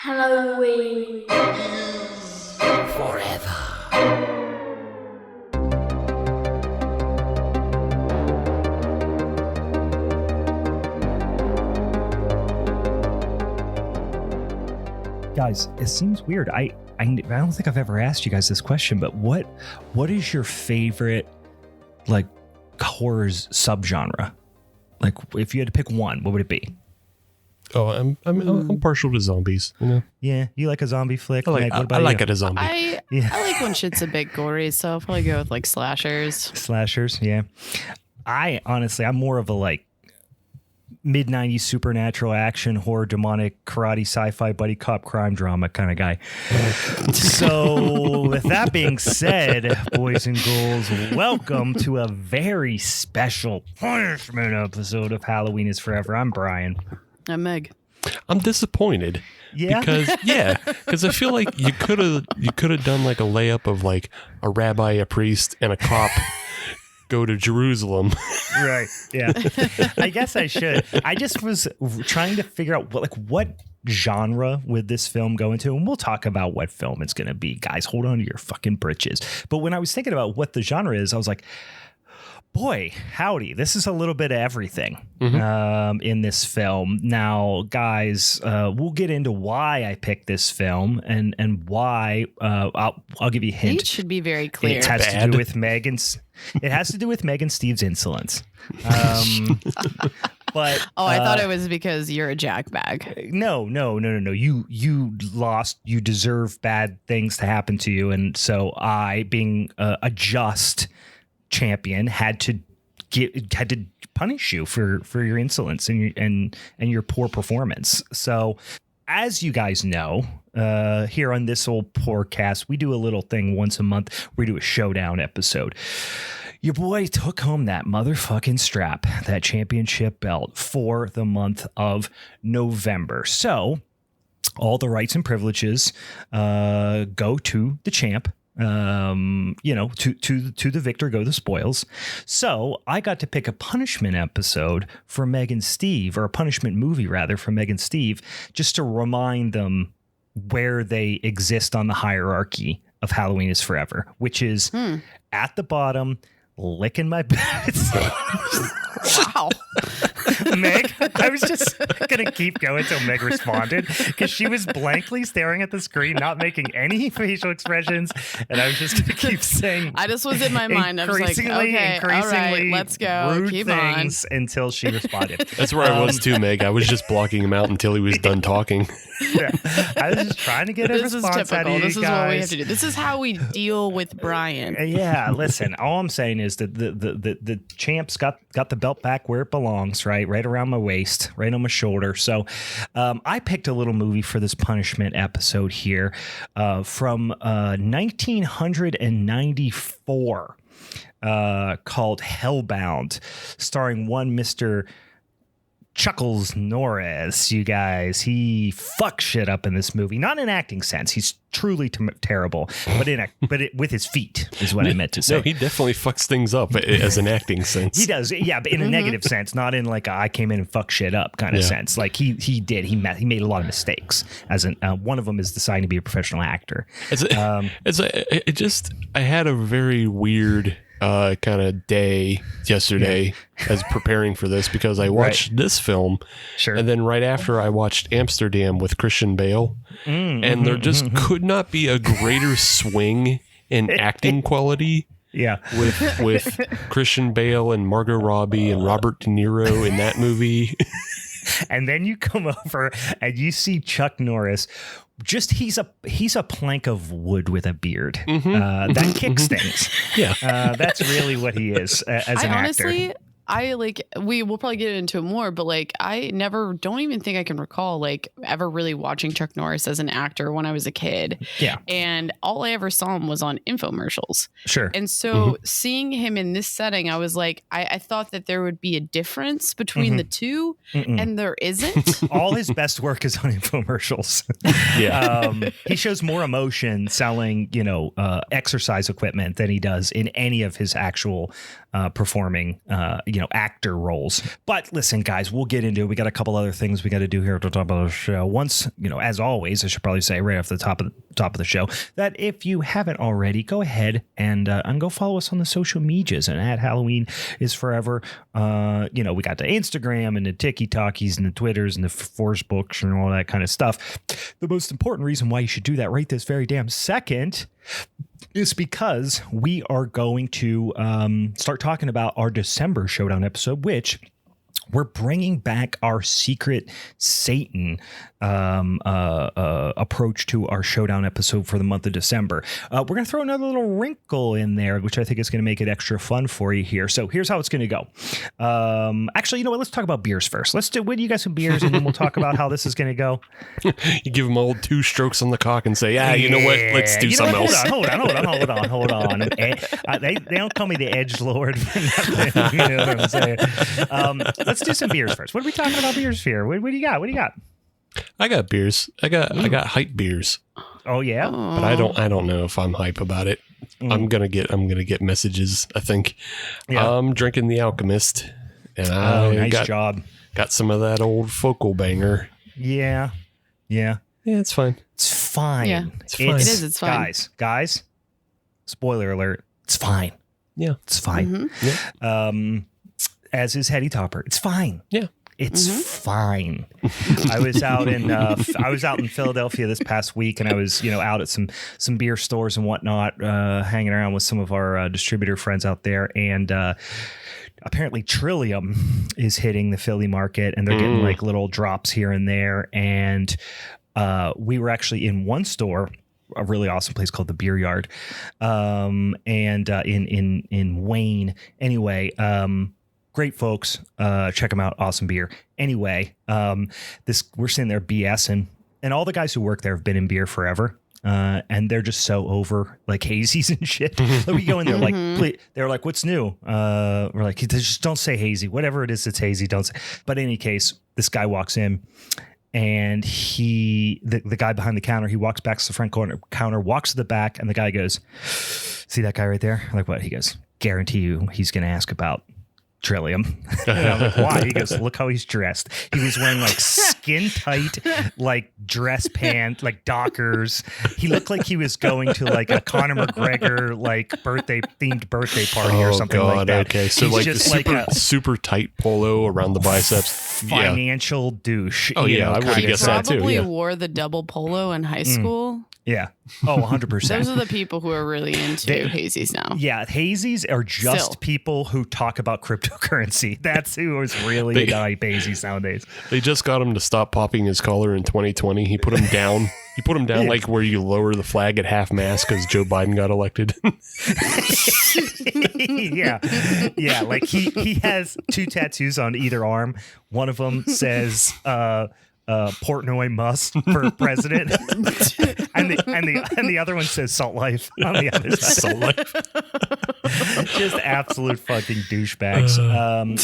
Halloween Forever. Guys, it seems weird. I don't think I've ever asked you guys this question, but what is your favorite like horror subgenre? Like, if you had to pick one, what would it be? Oh, I'm partial to zombies. You know? Yeah, you like a zombie flick? I like, Meg, what about I like you? it a zombie. I like when shit's a bit gory, so I'll probably go with like slashers. Slashers, yeah. I'm more of a like mid-90s supernatural action, horror, demonic, karate, sci-fi, buddy cop, crime drama kind of guy. So with that being said, boys and girls, welcome to a very special punishment episode of Halloween is Forever. I'm Brian. I'm Meg. I'm disappointed. Yeah? Because I feel like you could have done like a layup of like a rabbi, a priest, and a cop go to Jerusalem. Right. Yeah. I guess I should. I just was trying to figure out what genre would this film go into, and we'll talk about what film it's going to be. Guys, hold on to your fucking britches. But when I was thinking about what the genre is, I was like, boy, howdy, this is a little bit of everything in this film. Now, guys, we'll get into why I picked this film and why. I'll give you a hint. It should be very clear. It has to do with It has to do with Meg and Steve's insolence. But I thought it was because you're a jackbag. No. You lost. You deserve bad things to happen to you, and so I, being a just champion, had to punish you for your insolence and your poor performance. So, as you guys know, here on this old podcast, we do a little thing once a month. We do a Showdown episode. Your boy took home that motherfucking strap, that championship belt, for the month of November. So all the rights and privileges go to the champ. To the victor go the spoils. So I got to pick a punishment episode for Meg and Steve, or a punishment movie rather, for Meg and Steve, just to remind them where they exist on the hierarchy of Halloween is Forever, which is at the bottom, licking my butts. Wow. Meg, I was just going to keep going until Meg responded, because she was blankly staring at the screen, not making any facial expressions. And I was just going to keep saying, I just was in my mind. I was like, okay, all right, let's go. Rude Keep things on until she responded. That's where I was too, Meg. I was just blocking him out until he was done talking. Yeah. I was just trying to get a response out of you guys. This is what we have to do. This is how we deal with Brian. Yeah, listen, all I'm saying is that the champ's got the belt back where it belongs, right around my waist, right on my shoulder. So I picked a little movie for this punishment episode here from 1994 called Hellbound, starring one Mr. Chuck Norris. You guys, he fucks shit up in this movie, not in an acting sense. He's truly terrible, but with his feet is what I meant to say. No, he definitely fucks things up as an acting sense. He does, yeah, but in a negative sense, not in like I came in and fuck shit up kind of sense. Like he made a lot of mistakes. One of them is deciding to be a professional actor. I had a very weird kind of day yesterday as preparing for this, because I watched this film, and then right after I watched Amsterdam with Christian Bale, and there just could not be a greater swing in acting quality. Yeah, with Christian Bale and Margot Robbie and Robert De Niro in that movie. And then you come over and you see Chuck Norris. Just he's a plank of wood with a beard that kicks things. Yeah, that's really what he is as an actor. We will probably get into it more, but like I don't even think I can recall like ever really watching Chuck Norris as an actor when I was a kid. Yeah. And all I ever saw him was on infomercials. Sure. And so seeing him in this setting, I was like, I thought that there would be a difference between the two, and there isn't. All his best work is on infomercials. Yeah. He shows more emotion selling, exercise equipment than he does in any of his actual performing, actor roles. But listen, guys, we'll get into it. We got a couple other things we got to do here to talk about the show. Once, as always, I should probably say right off the top of the show that if you haven't already, go ahead and go follow us on the social medias and at Halloween is Forever. We got the Instagram and the TikTokies and the Twitters and the Facebooks and all that kind of stuff. The most important reason why you should do that right this very damn second is because we are going to start talking about our December Showdown episode, which we're bringing back our Secret Satan approach to our Showdown episode for the month of December. We're going to throw another little wrinkle in there, which I think is going to make it extra fun for you here. So here's how it's going to go. Actually, you know what? Let's talk about beers first. Win you guys some beers, and then we'll talk about how this is going to go. You give them old 2 strokes on the cock and say, you know what? Let's do something else. Hold on. They don't call me the Edgelord. You know what I'm saying? Let's do some beers first. What are we talking about beers here? What do you got? What do you got? I got beers. I got hype beers. Oh yeah, but I don't know if I'm hype about it. I'm gonna get messages. I think. Yeah. I'm drinking the Alchemist, and nice job. Got some of that old focal banger. Yeah. It's fine. It's fine. Yeah, it's fine. It is. It's fine. Guys. Spoiler alert. It's fine. Yeah, it's fine. Mm-hmm. Yeah. As is Hetty Topper. It's fine. Yeah. It's fine. I was out in Philadelphia this past week, and I was out at some beer stores and whatnot, hanging around with some of our distributor friends out there, and apparently Trillium is hitting the Philly market, and they're getting like little drops here and there. And we were actually in one store, a really awesome place called the Beer Yard, and in Wayne. Anyway. Great folks. Check them out. Awesome beer. Anyway, we're sitting there BSing, and all the guys who work there have been in beer forever. And they're just so over like hazies and shit. So we go in there like, they're like, what's new? We're like, just don't say hazy. Whatever it is that's hazy, don't say. But in any case, this guy walks in, and the guy behind the counter, he walks back to the front counter, walks to the back, and the guy goes, see that guy right there? I'm like, what? He goes, guarantee you he's going to ask about Trillium. And I'm like, why? He goes, look how he's dressed. He was wearing like skin tight, like dress pants, like Dockers. He looked like he was going to like a Conor McGregor like themed birthday party or something like that. Okay, so he's like just super tight polo around the biceps. Financial douche. Oh yeah, I would have guessed that too. Probably wore the double polo in high school. Yeah. Oh, 100%. Those are the people who are really into hazies now. Yeah. Hazies are just people who talk about cryptocurrency. That's who is really into hazies nowadays. They just got him to stop popping his collar in 2020. He put him down. He put him down like where you lower the flag at half mast because Joe Biden got elected. Yeah. Like he has 2 tattoos on either arm. One of them says, Portnoy must for president, and the other one says Salt Life on the other side. Salt Life. Just absolute fucking douchebags.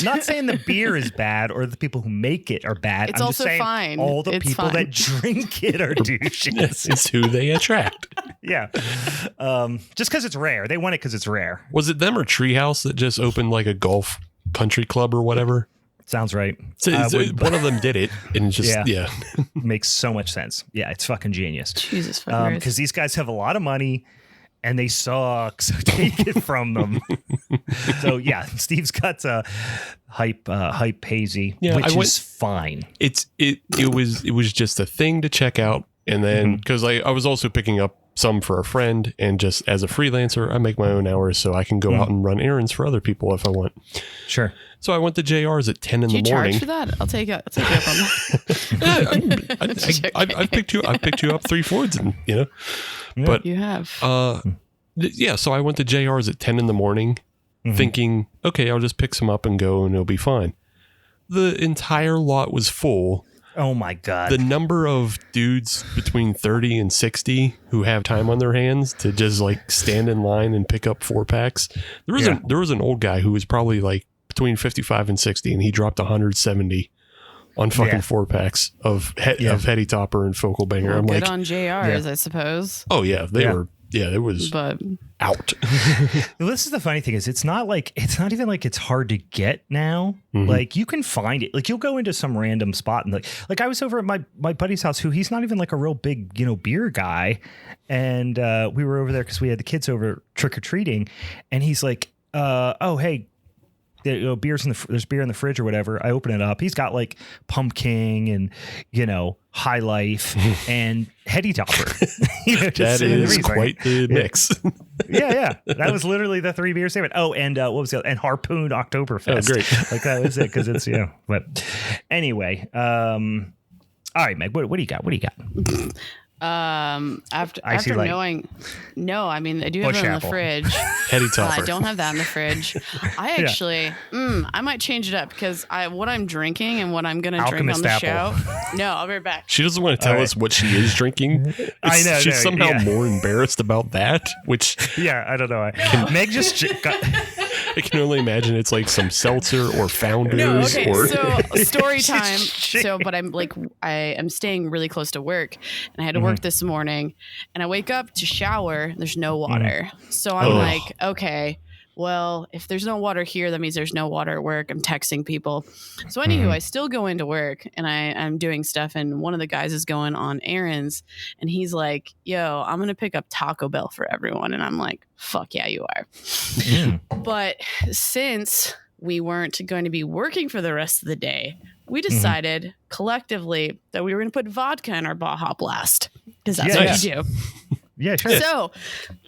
Not saying the beer is bad or the people who make it are bad. It's I'm also just saying fine. All the people that drink it are douches. It's who they attract. Yeah. Just because it's rare. They want it because it's rare. Was it them or Treehouse that just opened like a golf country club or whatever? Sounds right. One of them did it, and just makes so much sense. Yeah, it's fucking genius. Jesus, because these guys have a lot of money, and they suck. So take it from them. So yeah, Steve's got a hype hazy, which is fine. It was just a thing to check out, and then because I was also picking up some for a friend, and just as a freelancer, I make my own hours, so I can go out and run errands for other people if I want. Sure. So I went to JR's at 10 in the morning. Charge for that? I'll take you up on that. I've picked you up 3 Fords, and but you have. So I went to JR's at 10 in the morning, thinking, okay, I'll just pick some up and go, and it'll be fine. The entire lot was full. Oh my God. The number of dudes between 30 and 60 who have time on their hands to just like stand in line and pick up 4-packs. There was an old guy who was probably like between 55 and 60, and he dropped 170 on fucking 4-packs of Hetty Topper and Focal Banger. Well, I'm good like, on JRs, I suppose. Oh yeah, they were Yeah, it was out. Well, this is the funny thing is it's not even like it's hard to get now. Mm-hmm. Like you can find it. Like you'll go into some random spot and like I was over at my buddy's house who he's not even like a real big, beer guy. And we were over there because we had the kids over trick-or-treating. And he's like, oh, hey, there's beer in the fridge or whatever. I open it up. He's got like Pumpkin and, High Life and Heady Topper. That is quite the mix. Yeah. That was literally the 3 beer statement. Oh, and what was the other? And Harpoon Oktoberfest. Oh, great. Like that was it because it's, but anyway. All right, Meg, what do you got? What do you got? After knowing, no, I mean, I do have it in the fridge. Heady Topper. I don't have that in the fridge. I actually, I might change it up because what I'm drinking and what I'm going to drink on the show. No, I'll be right back. She doesn't want to tell us what she is drinking. I know. She's somehow more embarrassed about that, which. Yeah, I don't know. Meg just got. I can only imagine it's like some seltzer or Founders. So story time. But I am staying really close to work and I had to work this morning and I wake up to shower. There's no water. So I'm like, okay, well, if there's no water here, that means there's no water at work. I'm texting people. So anywho, I still go into work and I'm doing stuff. And one of the guys is going on errands and he's like, yo, I'm going to pick up Taco Bell for everyone. And I'm like, fuck yeah, you are. But since we weren't going to be working for the rest of the day, we decided collectively that we were going to put vodka in our Baja Blast because that's what you do. Yeah, sure. So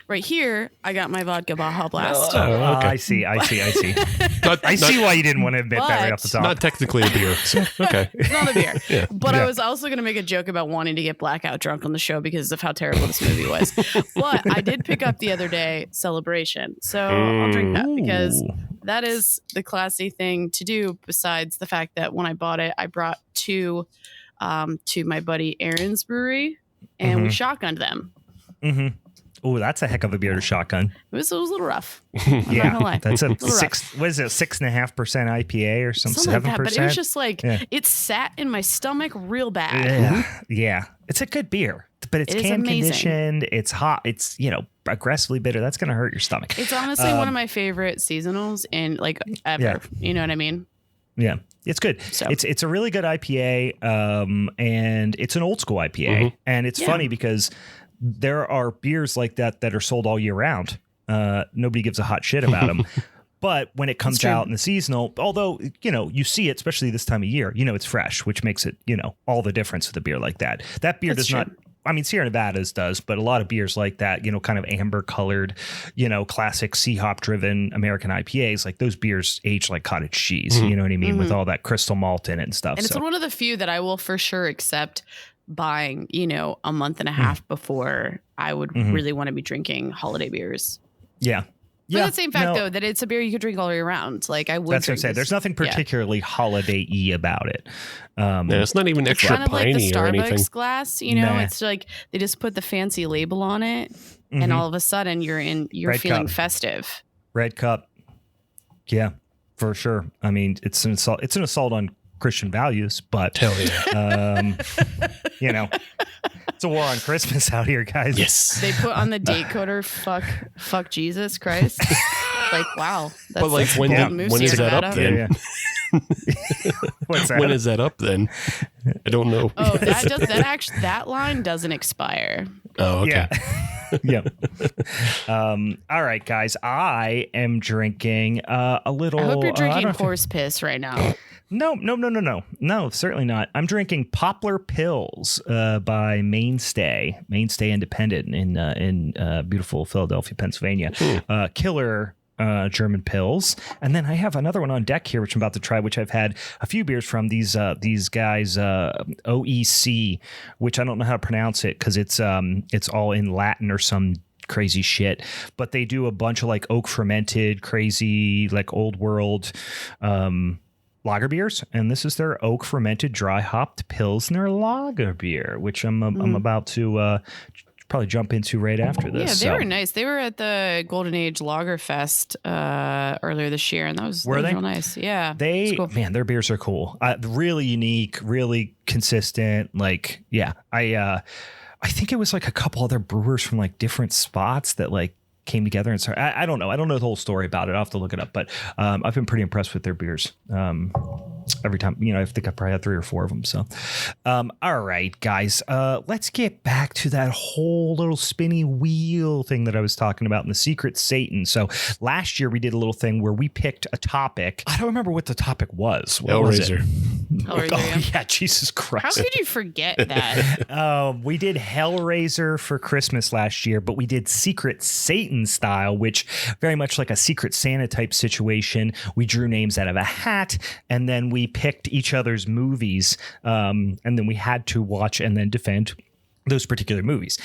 right here, I got my vodka Baja Blast. Okay. I see. I see why you didn't want to admit that right off the top. Not technically a beer. So, okay. It's not a beer. But I was also going to make a joke about wanting to get blackout drunk on the show because of how terrible this movie was. But I did pick up the other day Celebration. So I'll drink that because that is the classy thing to do besides the fact that when I bought it, I brought 2 to my buddy Aaron's brewery and we shotgunned them. Oh, that's a heck of a beer to shotgun. It was a little rough. Yeah, that's a 6.5% IPA or something 7%. Like that, but it was just like it sat in my stomach real bad. Yeah. It's a good beer, but it's can conditioned. It's hot. It's aggressively bitter. That's going to hurt your stomach. It's honestly one of my favorite seasonals in like ever. Yeah. You know what I mean? Yeah. It's good. So. It's a really good IPA, and it's an old school IPA, and it's funny because there are beers like that are sold all year round. Nobody gives a hot shit about them. But when it comes out in the seasonal, although, you see it, especially this time of year, it's fresh, which makes it, all the difference with a beer like that. That beer does not, I mean, Sierra Nevada's does, but a lot of beers like that, kind of amber colored, classic C-hop driven American IPAs, like those beers age like cottage cheese, you know what I mean? With all that crystal malt in it and stuff. And it's one of the few that I will for sure accept buying, a month and a half before I would really want to be drinking holiday beers. Yeah. For the same fact, though, that it's a beer you could drink all year round. Like I would. That's what I'm saying. There's nothing particularly holiday-y about it. It's not even extra kind piney of like the or Starbucks anything. glass, It's like they just put the fancy label on it, and all of a sudden you're Red feeling cup. festive. Red cup. Yeah, for sure. I mean, it's an assault. It's an assault on Christian values, but hell yeah. It's a war on Christmas out here, guys. Yes. They put on the date coder, fuck Jesus Christ. Like, wow. That's but like when is that up then? What's that? When is that up then? I don't know. Oh, that line doesn't expire. Oh, okay. Yeah. All right, guys. I am drinking a little. I hope you're drinking horse piss right now. No, certainly not. I'm drinking Poplar Pills by Mainstay Independent in beautiful Philadelphia, Pennsylvania. Killer German pills. And then I have another one on deck here, which I'm about to try, which I've had a few beers from these guys, OEC, which I don't know how to pronounce it because it's all in Latin or some crazy shit, but they do a bunch of like oak fermented, crazy, like old world lager beers, and this is their oak fermented dry hopped Pilsner lager beer, which I'm about to probably jump into right after this. Yeah, they were nice. They were at the Golden Age Lager Fest earlier this year, and that was real nice. Yeah, cool. Man, their beers are cool. Really unique, really consistent. Like, yeah, I think it was like a couple other brewers from like different spots that like came together and started. I don't know. I don't know the whole story about it. I'll have to look it up, but I've been pretty impressed with their beers. Every time, I think I probably had 3 or 4 of them. So, all right, guys, let's get back to that whole little spinny wheel thing that I was talking about in the Secret Satan. So last year we did a little thing where we picked a topic. I don't remember what the topic was. What was it? Hellraiser, yeah, Jesus Christ. How could you forget that? We did Hellraiser for Christmas last year, but we did Secret Satan style, which very much like a Secret Santa type situation. We drew names out of a hat, and then we picked each other's movies, and then we had to watch and then defend those particular movies.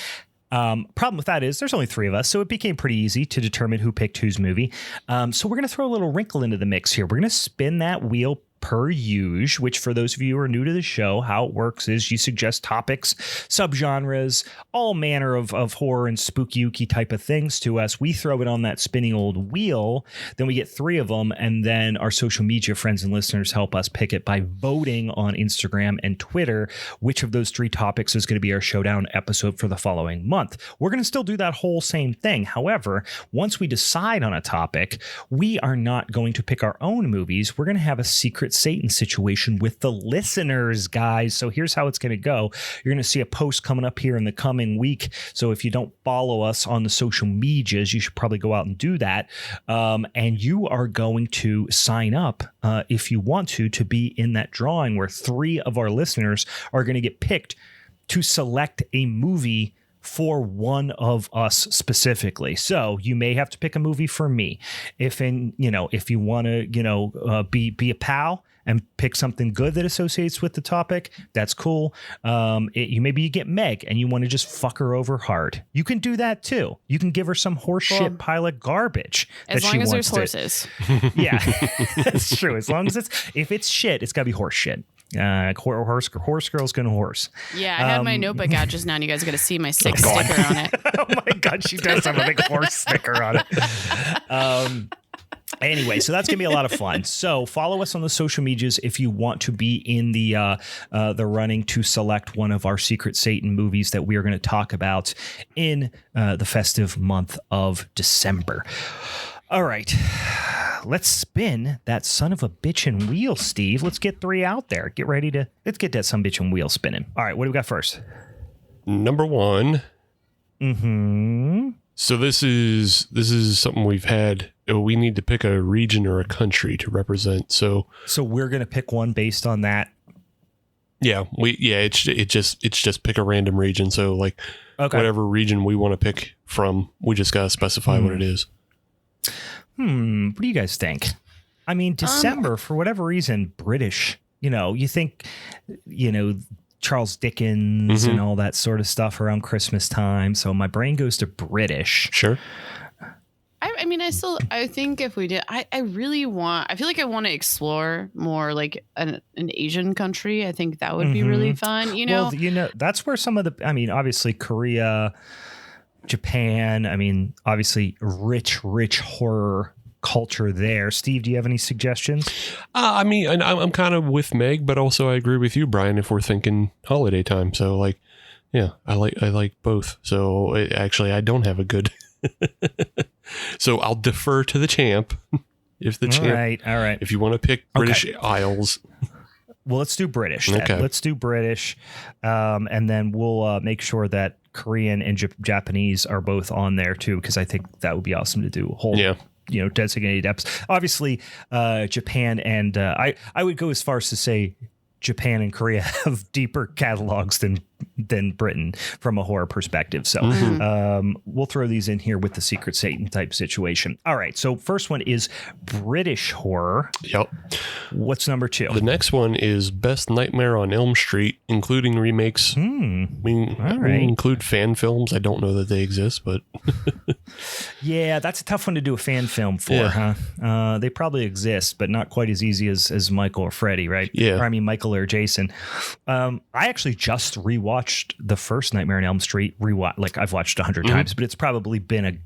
Problem with that is there's only 3 of us, so it became pretty easy to determine who picked whose movie. So we're going to throw a little wrinkle into the mix here. We're going to spin that wheel per usual, which for those of you who are new to the show, how it works is you suggest topics, subgenres, all manner of horror and spooky type of things to us. We throw it on that spinning old wheel. Then we get 3 of them. And then our social media friends and listeners help us pick it by voting on Instagram and Twitter, which of those 3 topics is going to be our Showdown episode for the following month. We're going to still do that whole same thing. However, once we decide on a topic, we are not going to pick our own movies. We're going to have a Secret Satan situation with the listeners, guys. So here's how it's going to go. You're going to see a post coming up here in the coming week. So if you don't follow us on the social medias, you should probably go out and do that. And you are going to sign up if you want to be in that drawing where 3 of our listeners are going to get picked to select a movie for one of us specifically. So you may have to pick a movie for me. If you want to, be a pal and pick something good that associates with the topic, that's cool. Maybe you get Meg and you want to just fuck her over hard. You can do that too. You can give her some horseshit pile of garbage. As long as there's horses. Yeah, that's true. As long as if it's shit, it's gotta be horse shit. Horse girl's gonna horse. Yeah, I had my notebook out just now and you guys got to see my 6 sticker on it. Oh my God, she does have a big horse sticker on it. Anyway, so that's gonna be a lot of fun. So follow us on the social medias if you want to be in the running to select one of our Secret Satan movies that we are going to talk about in the festive month of December. All right, let's spin that son of a bitchin' wheel, Steve. Let's get 3 out there. Let's get that son of a bitchin' wheel spinning. All right, what do we got first? Number 1. Mm-hmm. So this is something we've had. We need to pick a region or a country to represent. So we're gonna pick one based on that. Yeah, it's just pick a random region. So like whatever region we want to pick from, we just gotta specify what it is. What do you guys think? I mean, December for whatever reason, British. You think, Charles Dickens and all that sort of stuff around Christmas time. So my brain goes to British. Sure. I think if we did, I feel like I want to explore more like an Asian country. I think that would be really fun, Well, that's where some of obviously Korea, Japan, obviously rich horror culture there. Steve, do you have any suggestions? I'm kind of with Meg, but also I agree with you, Brian, if we're thinking holiday time. So like, yeah, I like both. So I don't have a good... So I'll defer to the champ. If the champ... All right. If you want to pick British Isles... Well, let's do British then. Okay. Let's do British. And then we'll make sure that Korean and Japanese are both on there too, because I think that would be awesome to do a whole designated episode. Obviously, Japan and I would go as far as to say Japan and Korea have deeper catalogs than Britain from a horror perspective. So we'll throw these in here with the Secret Satan type situation. All right. So first one is British horror. Yep. What's number 2? The next one is Best Nightmare on Elm Street, including remakes. We include fan films. I don't know that they exist, but yeah, that's a tough one to do a fan film for, huh? They probably exist, but not quite as easy as Michael or Freddy, right? Yeah. Or Michael or Jason. I actually just rewatched the first Nightmare on Elm Street. I've watched 100 times, but it's probably been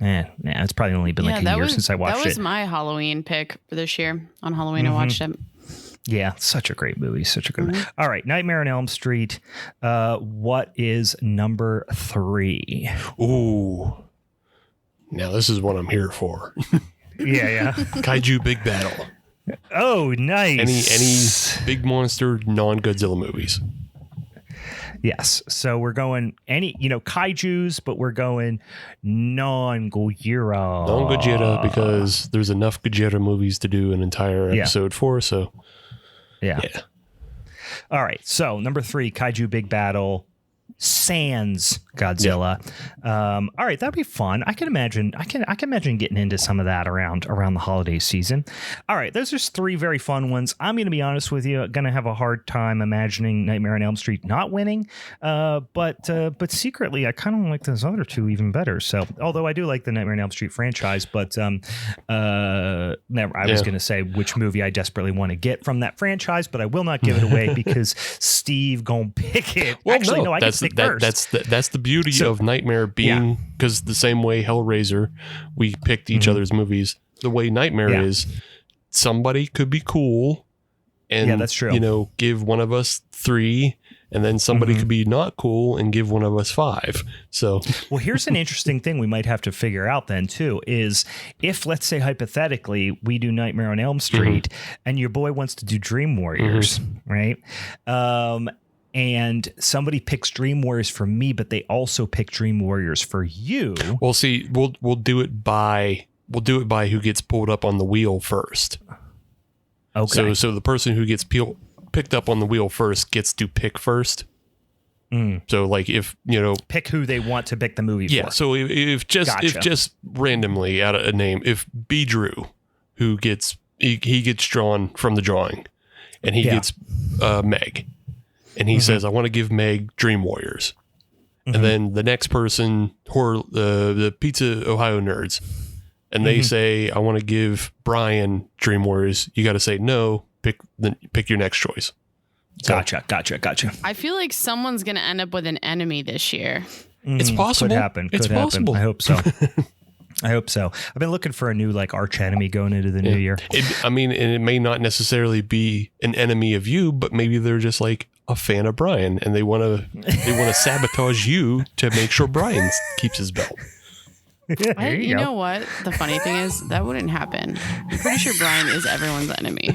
it's probably only been like a year since I watched it. That was my Halloween pick for this year. On Halloween, I watched it. Yeah, such a great movie. Such a good movie. All right, Nightmare on Elm Street. What is number 3? Ooh. Now, this is what I'm here for. Yeah. Kaiju Big Battle. Oh, nice. Any big monster, non-Godzilla movies. Yes. So we're going kaijus, but we're going non-Gojira. Non-Gojira, because there's enough Gojira movies to do an entire episode for, so... Yeah. All right. So number 3, Kaiju Big Battle, sans Godzilla. All right, that'd be fun. I can imagine getting into some of that around the holiday season. All right, those are 3 very fun ones. I'm going to be honest with you, going to have a hard time imagining Nightmare on Elm Street not winning. But secretly, I kind of like those other 2 even better. So, although I do like the Nightmare on Elm Street franchise, but never. I was going to say which movie I desperately want to get from that franchise, but I will not give it away because Steve gonna pick it. Well, actually, no, I can pick first. That's the beauty of Nightmare being, because the same way Hellraiser, we picked each other's movies. The way Nightmare is, somebody could be cool, and that's true. Give one of us 3, and then somebody could be not cool and give one of us 5. So, well, here's an interesting thing we might have to figure out then too: is if, let's say hypothetically, we do Nightmare on Elm Street, and your boy wants to do Dream Warriors, right? And somebody picks Dream Warriors for me, but they also pick Dream Warriors for you. Well, see, we'll do it by who gets pulled up on the wheel first. Okay. So the person who gets picked up on the wheel first gets to pick first. So like if pick who they want to pick the movie for. Yeah. So if just randomly out of a name, if B. Drew, who gets he gets drawn from the drawing, and he gets Meg. And he says, I want to give Meg Dream Warriors. And then the next person, the Pizza Ohio Nerds, and they say, I want to give Brian Dream Warriors. You got to say, no, pick your next choice. So, Gotcha. I feel like someone's going to end up with an enemy this year. It's possible. Could happen. It's possible. I hope so. I've been looking for a new arch enemy going into the new year. And it may not necessarily be an enemy of you, but maybe they're just a fan of Brian, and they want to sabotage you to make sure Brian keeps his belt. You know what? The funny thing is that wouldn't happen. I'm pretty sure Brian is everyone's enemy.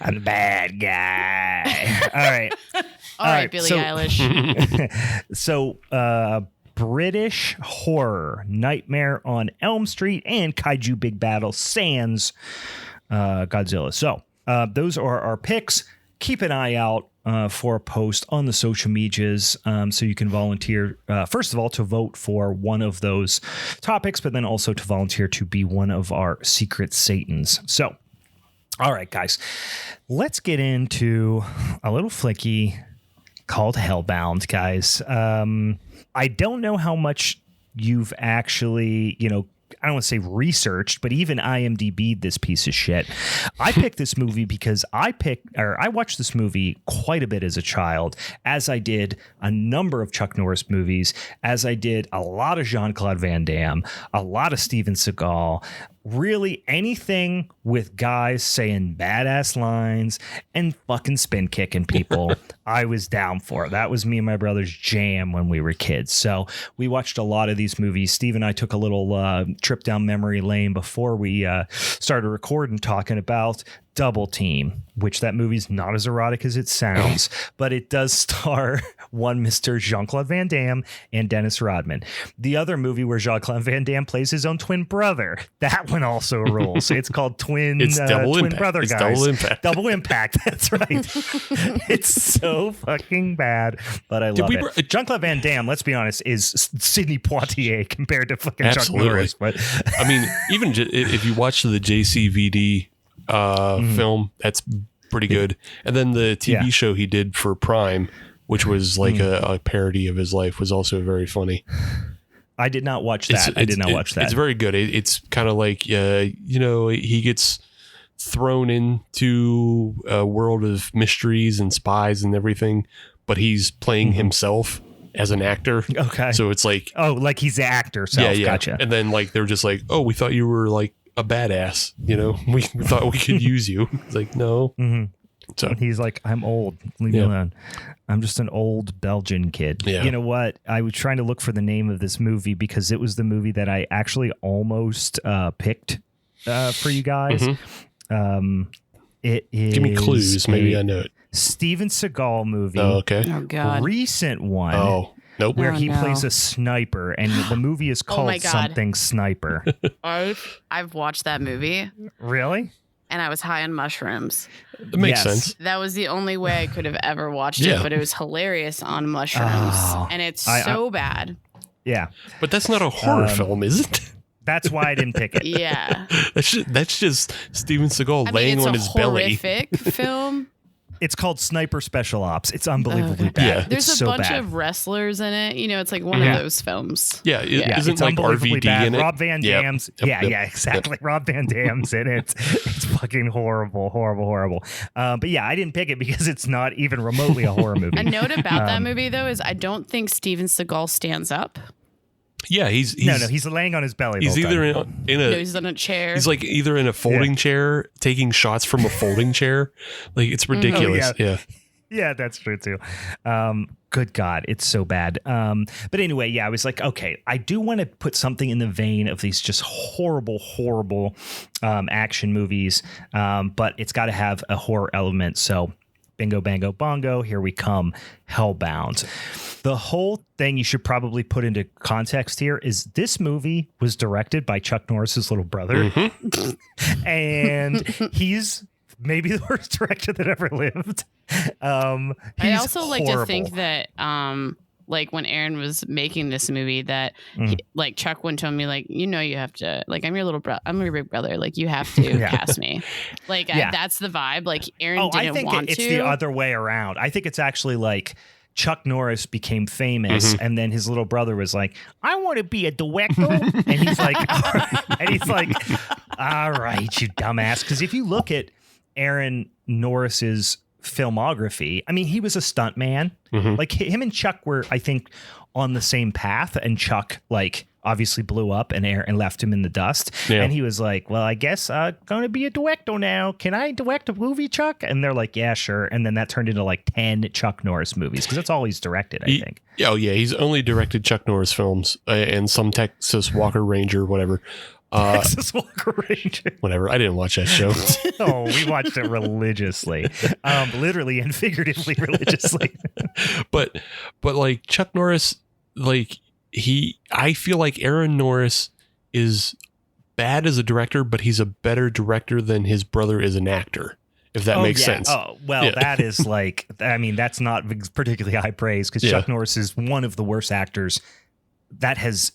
I'm the bad guy. All right. All right, Billie Eilish. So, British horror, Nightmare on Elm Street, and Kaiju Big Battle sans Godzilla. So those are our picks. Keep an eye out for a post on the social medias so you can volunteer, first of all, to vote for one of those topics, but then also to volunteer to be one of our secret Satans. So, all right, guys, let's get into a little flicky called Hellbound, guys. I don't know how much you've actually, I don't want to say researched, but even IMDb'd this piece of shit. I picked this movie because I watched this movie quite a bit as a child, as I did a number of Chuck Norris movies, as I did a lot of Jean-Claude Van Damme, a lot of Steven Seagal, really anything with guys saying badass lines and fucking spin kicking people. I was down for it. That was me and my brother's jam when we were kids. So we watched a lot of these movies. Steve and I took a little trip down memory lane before we started recording, talking about Double Team, which that movie's not as erotic as it sounds, but it does star one Mr. Jean-Claude Van Damme and Dennis Rodman. The other movie where Jean-Claude Van Damme plays his own twin brother, that one also rules. It's called Twin Brother, guys. Double Impact. Double Impact. That's right. It's so fucking bad, but I love it. Jean-Claude Van Damme, let's be honest, is Sidney Poitier compared to fucking Chuck Norris. But even if you watch the JCVD film, that's pretty good. And then the TV show he did for Prime, which was a parody of his life, was also very funny. I did not watch that. It's very good. It's kind of like, he gets thrown into a world of mysteries and spies and everything, but he's playing himself as an actor. Okay. So it's like, like he's the actor. So yeah. Gotcha. And then they're just like, oh, we thought you were a badass. We thought we could use you. It's like, no. Mm-hmm. So he's like, I'm old. Leave me alone. I'm just an old Belgian kid. Yeah. You know what? I was trying to look for the name of this movie because it was the movie that I actually almost picked for you guys. Mm-hmm. It is. Give me clues. Maybe I know it. Steven Seagal movie. Oh, okay. Oh God. Recent one. Oh, nope. Where he plays a sniper, and the movie is called something Sniper. I've watched that movie. Really? And I was high on mushrooms. That makes sense. That was the only way I could have ever watched it, but it was hilarious on mushrooms. And it's so bad. Yeah. But that's not a horror film, is it? That's why I didn't pick it. Yeah. That's just Steven Seagal laying on his belly. It's a horrific film. It's called Sniper Special Ops. It's unbelievably bad. Yeah. There's a bunch of wrestlers in it. It's like one of those films. Yeah. Isn't it's like unbelievably RVD bad. in it? Rob Van Dam's. Yep. Yeah, exactly. Yep. Rob Van Dam's in it. It's fucking horrible. But yeah, I didn't pick it because it's not even remotely a horror movie. A note about that movie, though, is I don't think Steven Seagal stands up. Yeah, he's laying on his belly. He's either he's on a chair. He's like either in a folding chair, taking shots from a folding chair. Like, it's ridiculous. Yeah, that's true too. Good God, it's so bad. But anyway, I was like, okay, I do want to put something in the vein of these just horrible action movies, but it's got to have a horror element. So bingo, bango, bongo, here we come. Hellbound. The whole thing you should probably put into context here is this movie was directed by Chuck Norris's little brother. Mm-hmm. And he's maybe the worst director that ever lived. I also like to think that like when Aaron was making this movie that like Chuck went to me like, you have to, like, I'm your little brother, I'm your big brother, like you have to cast me. Like that's the vibe. Like Aaron didn't want to. It's the other way around. I think it's actually like Chuck Norris became famous, and then his little brother was like, I want to be a director. And he's like, all right, you dumbass. Because if you look at Aaron Norris's filmography, I mean, he was a stuntman. Like him and Chuck were, I think, on the same path, and Chuck obviously blew up and left him in the dust. And he was like, well, I guess I'm going to be a director now. Can I direct a movie, Chuck? And they're like, yeah, sure. And then that turned into like 10 Chuck Norris movies because that's all he's directed, I think. Oh, yeah. He's only directed Chuck Norris films and some Texas Walker Ranger, whatever. Texas Walker Ranger. Whatever. I didn't watch that show. Oh, we watched it religiously. Literally and figuratively religiously. But like Chuck Norris, like I feel like Aaron Norris is bad as a director, but he's a better director than his brother is an actor, if that makes sense. Oh, well, that is like, I mean, that's not particularly high praise because Chuck Norris is one of the worst actors that has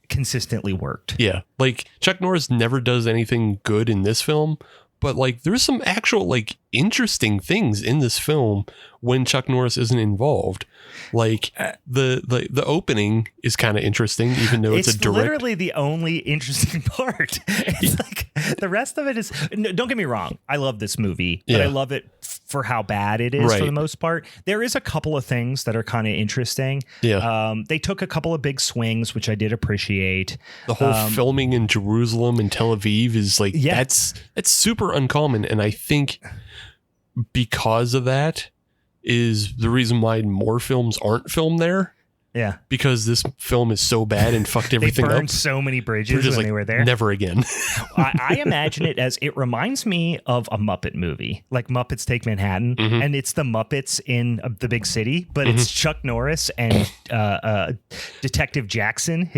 consistently worked. Yeah. Like Chuck Norris never does anything good in this film, but like there's some actual like interesting things in this film when Chuck Norris isn't involved. Like the opening is kind of interesting, even though it's a direct. Literally the only interesting part. It's like the rest of it is. Don't get me wrong, I love this movie, but I love it for how bad it is for the most part. There is a couple of things that are kind of interesting. Yeah. They took a couple of big swings, which I did appreciate. The whole filming in Jerusalem and Tel Aviv is like that's super uncommon, and I think because of that is the reason why more films aren't filmed there. Yeah. Because this film is so bad and fucked everything up. They burned so many bridges when they were there. Never again. I imagine it reminds me of a Muppet movie, like Muppets Take Manhattan. And it's the Muppets in the big city, but it's Chuck Norris and Detective Jackson.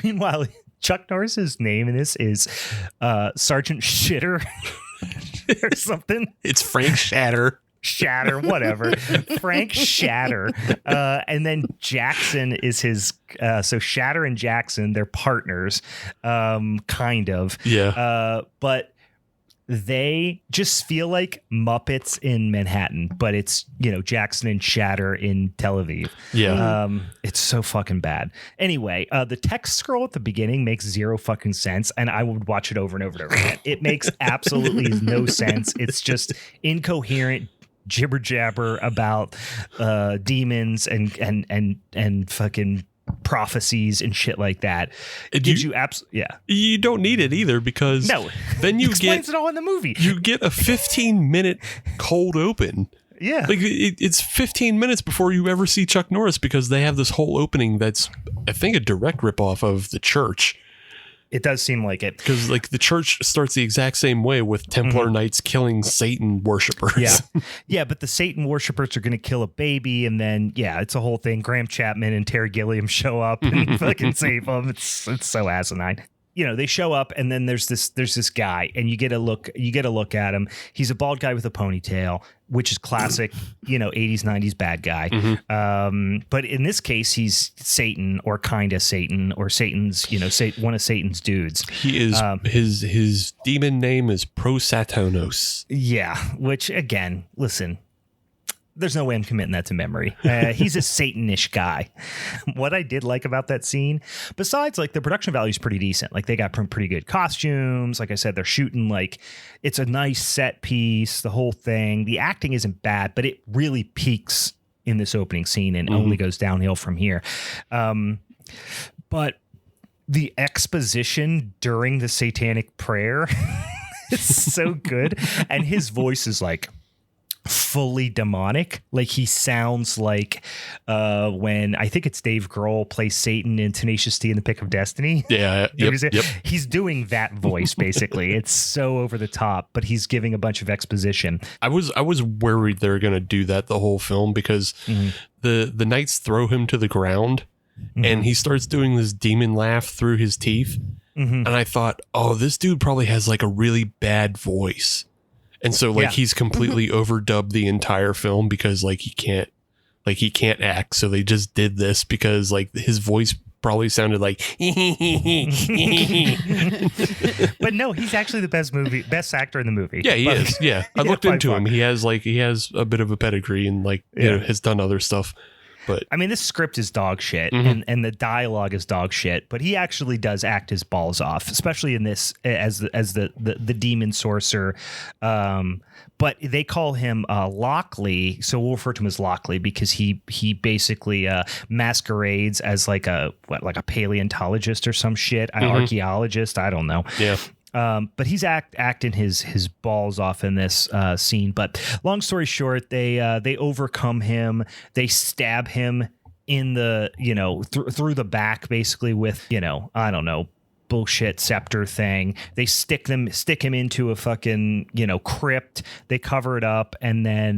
Meanwhile, Chuck Norris's name in this is Sergeant Shitter or something. It's Frank Shatter, whatever. Frank Shatter. And then Jackson is his. So Shatter and Jackson, they're partners, kind of. Yeah. But they just feel like Muppets in Manhattan, but it's, Jackson and Shatter in Tel Aviv. Yeah. It's so fucking bad. Anyway, the text scroll at the beginning makes zero fucking sense, and I would watch it over and over and over again. It makes absolutely no sense. It's just incoherent jibber jabber about demons and fucking prophecies and shit like that. It gives you You don't need it either, because then you explains it all in the movie. You get a 15-minute cold open. Yeah. Like it's 15 minutes before you ever see Chuck Norris, because they have this whole opening that's, I think, a direct ripoff of The Church. It does seem like it. Because like The Church starts the exact same way, with Templar Knights killing Satan worshippers. Yeah. Yeah, but the Satan worshippers are going to kill a baby, and then, it's a whole thing. Graham Chapman and Terry Gilliam show up and fucking save them. It's so asinine. They show up, and then there's this guy, and you get a look at him. He's a bald guy with a ponytail, which is classic, 80s, 90s bad guy. But in this case, he's Satan, or kind of Satan, or Satan's, one of Satan's dudes. He is, his demon name is Prosatanos. Yeah, which, again, listen, there's no way I'm committing that to memory. He's a Satanish guy. What I did like about that scene, besides like the production value is pretty decent. Like they got pretty good costumes. Like I said, they're shooting like it's a nice set piece, the whole thing. The acting isn't bad, but it really peaks in this opening scene and only goes downhill from here. But the exposition during the satanic prayer is so good. And his voice is like fully demonic. Like he sounds like when I think it's Dave Grohl plays Satan in Tenacious D in The Pick of Destiny. Yeah. Yep. He's doing that voice basically. It's so over the top, but he's giving a bunch of exposition. I was worried they were going to do that the whole film, because the knights throw him to the ground and he starts doing this demon laugh through his teeth. And I thought, oh, this dude probably has like a really bad voice. And so like he's completely overdubbed the entire film, because like he can't act. So they just did this because like his voice probably sounded like but no, he's actually the best actor in the movie. Yeah, he is. Yeah. I looked into him. He has a bit of a pedigree and has done other stuff. But I mean, this script is dog shit and the dialogue is dog shit, but he actually does act his balls off, especially in this as the demon sorcerer. But they call him Lockley, so we'll refer to him as Lockley because he basically masquerades as like a paleontologist or some shit, an archaeologist. I don't know. Yeah. But he's acting his balls off in this scene. But long story short, they overcome him. They stab him in the through the back, basically with I don't know, bullshit scepter thing. They stick him into a fucking crypt. They cover it up, and then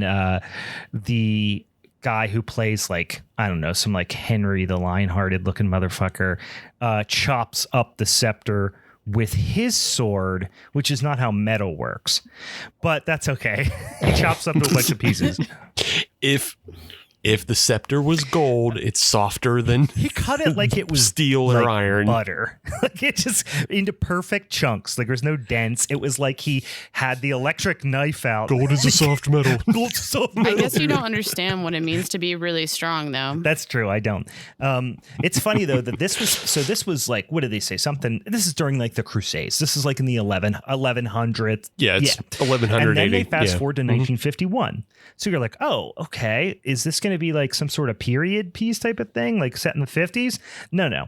the guy who plays like I don't know, some like Henry the Lionhearted looking motherfucker chops up the scepter with his sword, which is not how metal works, but that's okay. He chops up to a bunch of pieces. If the scepter was gold, it's softer than he cut it like it was steel or iron, butter. Like it just into perfect chunks. Like there's no dents. It was like he had the electric knife out. Gold is a soft metal. Gold's a soft metal. I guess you don't understand what it means to be really strong, though. That's true. I don't. It's funny though that this was like, what did they say? Something. This is during like the Crusades. This is like in the 1100s. Yeah, it's 1100. And then they fast forward to 1951. So you're like, oh, okay. Is this going to be like some sort of period piece type of thing, like set in the 50s? No.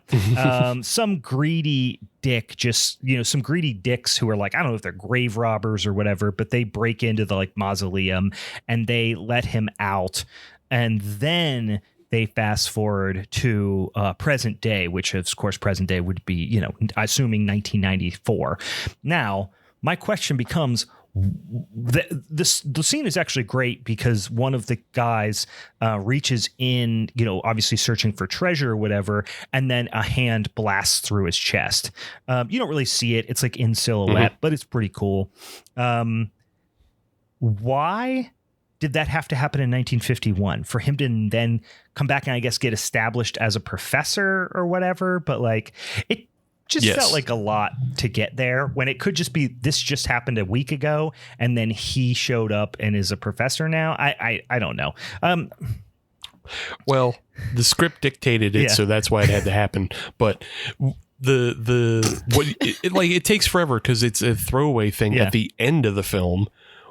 Some greedy dick, some greedy dicks who are like, I don't know if they're grave robbers or whatever, but they break into the like mausoleum and they let him out. And then they fast forward to present day, which of course present day would be, assuming 1994. Now, my question becomes, the scene is actually great because one of the guys reaches in, obviously searching for treasure or whatever, and then a hand blasts through his chest. You don't really see it. It's like in silhouette, but it's pretty cool. Why did that have to happen in 1951 for him to then come back and I guess get established as a professor or whatever? But like it just felt like a lot to get there when it could just be this just happened a week ago and then he showed up and is a professor now. I don't know. Well, the script dictated it, so that's why it had to happen. But it takes forever because it's a throwaway thing at the end of the film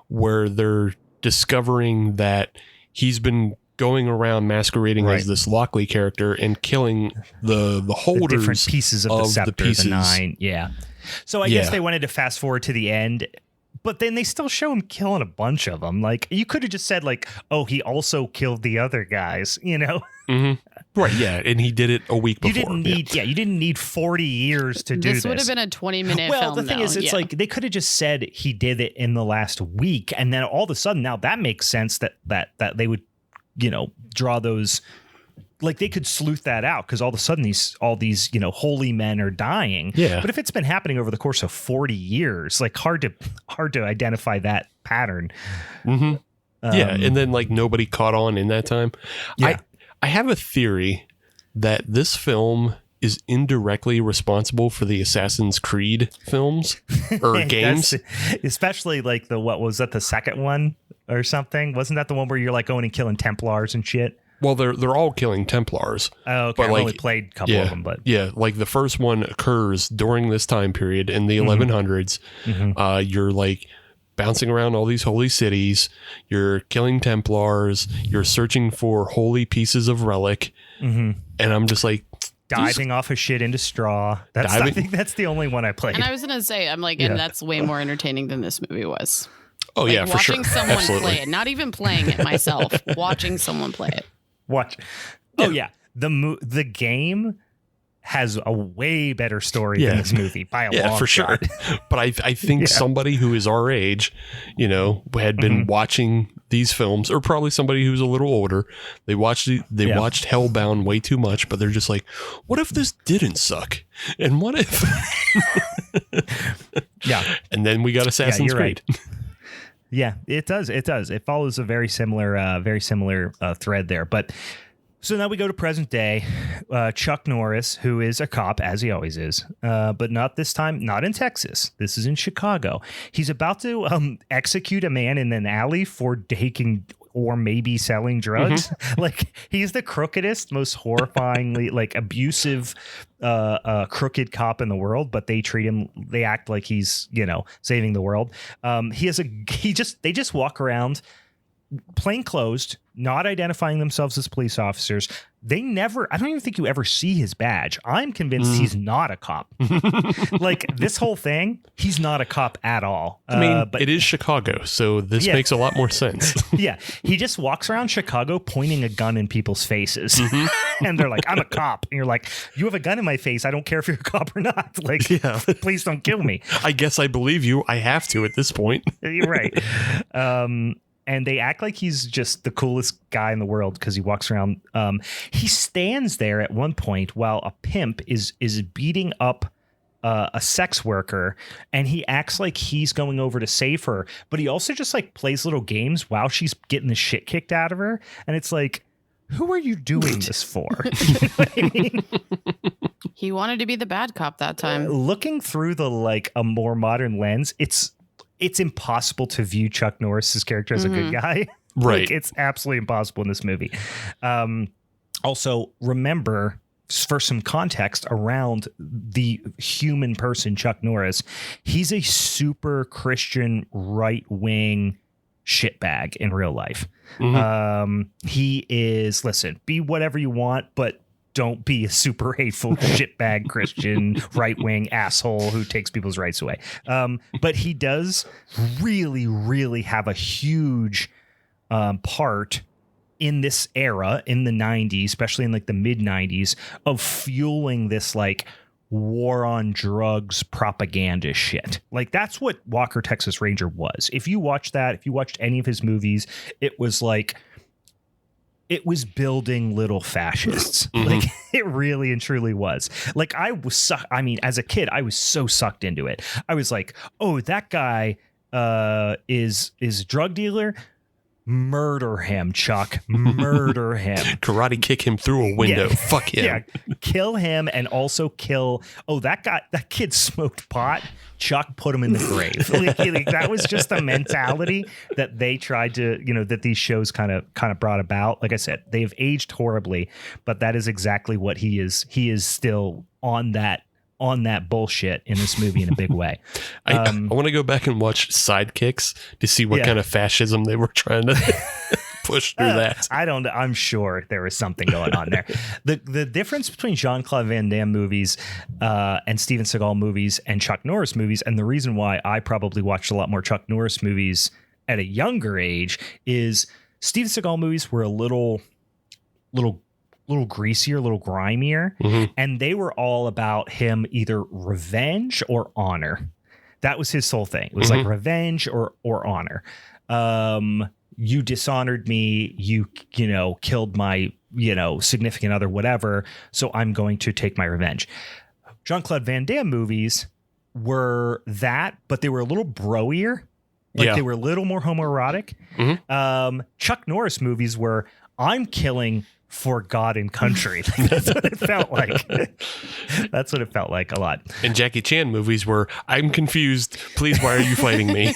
where they're discovering that he's been going around masquerading as this Lockley character and killing the holders, the different pieces of the scepter, the 9. Yeah. So I guess they wanted to fast forward to the end, but then they still show him killing a bunch of them. Like, you could have just said, like, oh, he also killed the other guys, you know? Mm-hmm. Right, yeah, and he did it a week before. You didn't need 40 years to do this. This would have been a 20-minute film. Well, the thing is, it's like they could have just said he did it in the last week, and then all of a sudden, now that makes sense that they would, you know, draw those. Like, they could sleuth that out because all of a sudden all these you know holy men are dying. Yeah. But if it's been happening over the course of 40 years, like hard to identify that pattern. Mm-hmm. Yeah, and then like nobody caught on in that time. Yeah. I have a theory that this film is indirectly responsible for the Assassin's Creed films or games, especially like what was that, the second one or something? Wasn't that the one where you're like going and killing Templars and shit? Well, they're all killing Templars. Oh, okay. I've only played a couple of them, but like the first one occurs during this time period in the 1100s. Mm-hmm. You're like bouncing around all these holy cities. You're killing Templars. You're searching for holy pieces of relic, and I'm just like diving off of shit into straw. I think that's the only one I played. And I was gonna say, I'm like, and that's way more entertaining than this movie was. Oh like, yeah, for sure. Watching someone play it, not even playing it myself. Watching someone play it. Watch. Oh yeah, the game has a way better story than this movie by a long for shot. Sure. But I think somebody who is our age, you know, had been watching these films, or probably somebody who's a little older, they watched Hellbound way too much, but they're just like, what if this didn't suck? And what if? And then we got Assassin's Creed. Right. Yeah, it does. It follows a very similar thread there. But so now we go to present day. Chuck Norris, who is a cop, as he always is, but not this time, not in Texas. This is in Chicago. He's about to execute a man in an alley for taking or maybe selling drugs. Like, he's the crookedest, most horrifyingly like abusive, crooked cop in the world, but they act like he's, you know, saving the world. They just walk around plainclothes, not identifying themselves as police officers. I don't even think you ever see his badge. I'm convinced he's not a cop. Like, this whole thing, he's not a cop at all. I mean, but it is Chicago, so this makes a lot more sense. Yeah. He just walks around Chicago pointing a gun in people's faces. And they're like, I'm a cop. And you're like, you have a gun in my face. I don't care if you're a cop or not. Like, please don't kill me. I guess I believe you. I have to at this point. You're right. And they act like he's just the coolest guy in the world because he walks around. He stands there at one point while a pimp is beating up a sex worker, and he acts like he's going over to save her. But he also just like plays little games while she's getting the shit kicked out of her. And it's like, who are you doing this for? You know what I mean? He wanted to be the bad cop that time. Looking through a more modern lens, it's impossible to view Chuck Norris's character as a good guy. Right. Like, it's absolutely impossible in this movie. Also, remember, for some context around the human person, Chuck Norris, he's a super Christian right-wing shitbag in real life. He is, listen, be whatever you want, but don't be a super hateful shitbag Christian right-wing asshole who takes people's rights away. But he does really, really have a huge part in this era in the 90s, especially in like the mid 90s, of fueling this like war on drugs propaganda shit. Like, that's what Walker, Texas Ranger was. If you watched any of his movies, it was like, it was building little fascists. Like, it really and truly was. Like, as a kid, I was so sucked into it. I was like, oh, that guy is a drug dealer. Murder him, Chuck. Murder him. Karate kick him through a window. Fuck him. Yeah. Kill him, and also kill. Oh, that kid smoked pot. Chuck, put him in the grave. Like, that was just the mentality that they tried to, that these shows kind of brought about. Like I said, they've aged horribly, but that is exactly what he is. He is still on that bullshit in this movie in a big way. I want to go back and watch Sidekicks to see what kind of fascism they were trying to push through that. I'm sure there was something going on there. The difference between Jean-Claude Van Damme movies and Steven Seagal movies and Chuck Norris movies, and the reason why I probably watched a lot more Chuck Norris movies at a younger age, is Steven Seagal movies were a little greasier, a little grimier, and they were all about him either revenge or honor. That was his sole thing. It was like revenge or honor. You dishonored me, you killed my, significant other, whatever. So I'm going to take my revenge. Jean-Claude Van Damme movies were that, but they were a little broier. Like they were a little more homoerotic. Chuck Norris movies were, I'm killing for God and country. That's what it felt like. That's what it felt like a lot. And Jackie Chan movies were, I'm confused. Please, why are you fighting me?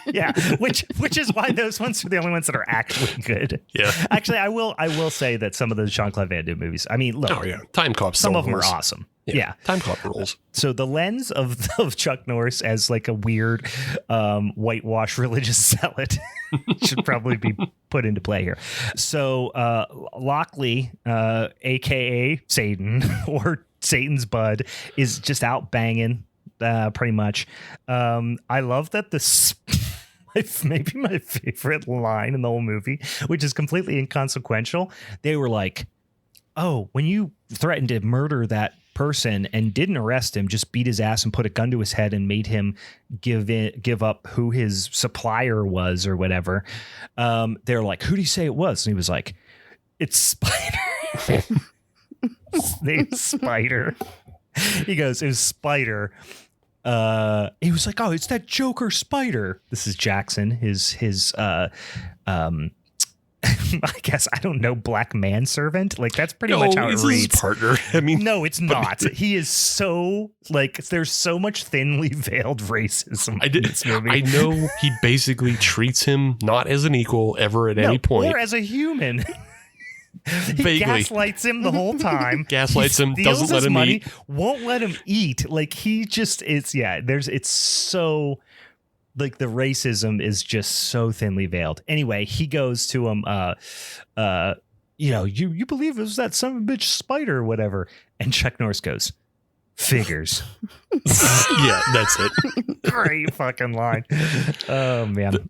Yeah, which is why those ones are the only ones that are actually good. Yeah. Actually, I will say that some of the Jean-Claude Van Damme movies, I mean, look. Oh, yeah. Time Cop. Some of them are awesome. Yeah. Time Cop rules. So the lens of Chuck Norris as like a weird whitewash religious zealot should probably be put into play here. So Lockley, a.k.a. Satan, or Satan's bud, is just out banging pretty much. I love that maybe my favorite line in the whole movie, which is completely inconsequential. They were like, oh, when you threatened to murder that person and didn't arrest him, just beat his ass and put a gun to his head and made him give up who his supplier was or whatever. They're like, who do you say it was? And he was like, it's Spider. His name's Spider. He goes, it was Spider. He was like, oh, it's that Joker Spider. This is Jackson, his I guess, I don't know, black manservant. Like, that's pretty much how it reads. His partner. I mean, no, it's not. He is so, like, there's so much thinly veiled racism in this movie. I know he basically treats him not as an equal ever at any point. Or as a human. He Vaguely. gaslights him the whole time. Gaslights him, doesn't let him eat. Won't let him eat. Like, he just is, it's so... Like, the racism is just so thinly veiled. Anyway, he goes to him, you believe it was that son of a bitch Spider or whatever. And Chuck Norris goes, figures. Yeah, that's it. Great fucking line. Oh, man.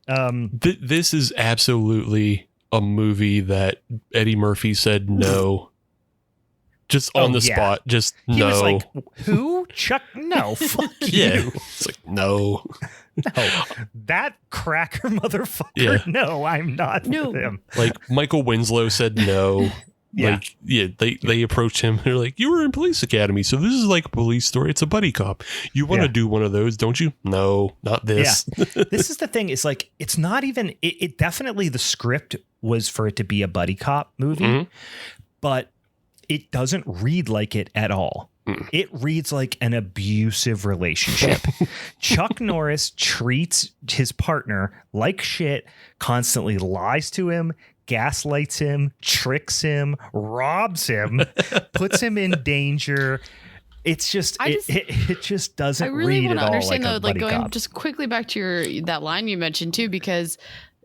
This is absolutely a movie that Eddie Murphy said no. Just on the spot. Just no. He was like, who? Chuck? No, fuck you. Yeah. It's like, no. No, that cracker motherfucker. Yeah. No, I'm not with him. Like, Michael Winslow said no. Yeah. Like, they approached him. They're like, you were in police academy, so this is like a police story. It's a buddy cop. You want to do one of those, don't you? No, not this. Yeah. This is the thing. It's like, it's not even, it definitely, the script was for it to be a buddy cop movie, but it doesn't read like it at all. It reads like an abusive relationship. Chuck Norris treats his partner like shit, constantly lies to him, gaslights him, tricks him, robs him, puts him in danger. It's just, it just doesn't read at all like a buddy cop. I really want to understand, though, like, going just quickly back to that line you mentioned, too, because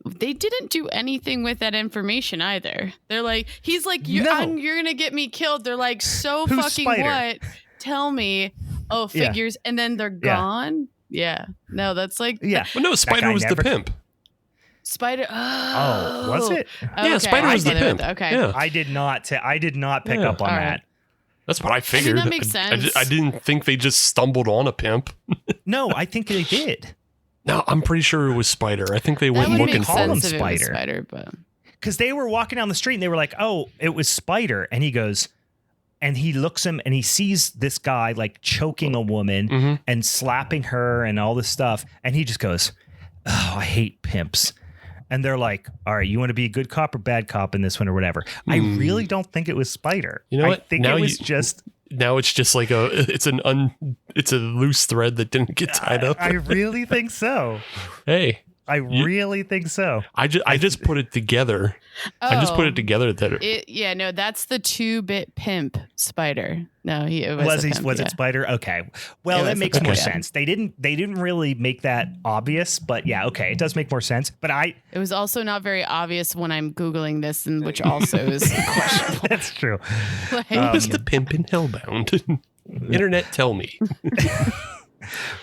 they didn't do anything with that information either. They're like, he's like, you're going to get me killed. They're like, so who's fucking Spider? What? Tell me. Oh, figures. Yeah. And then they're gone. Yeah. No, that's like. Yeah. Well, no, Spider was the pimp. Spider. Oh, was it? Yeah, Spider was the pimp. Okay. Yeah. I did not pick up on that. That's what I figured. I mean, that makes sense. I didn't think they just stumbled on a pimp. No, I think they did. No, I'm pretty sure it was Spider. I think they went looking for him. Spider, but because they were walking down the street and they were like, "Oh, it was Spider," and he goes, and he looks him and he sees this guy like choking a woman and slapping her and all this stuff, and he just goes, "Oh, I hate pimps." And they're like, "All right, you want to be a good cop or bad cop in this one or whatever?" I really don't think it was Spider. You know what? I think it was just. Now it's just like it's a loose thread that didn't get tied up. I really think so. Hey, I really think so. I just put it together. I just put it together that that's the 2-bit pimp spider. No, was it Spider? Okay. Well, that makes more sense. They didn't really make that obvious, but yeah, okay, it does make more sense. But it was also not very obvious when I'm Googling this, and which also is questionable. That's true. Who is the pimp in Hellbound? Internet, tell me.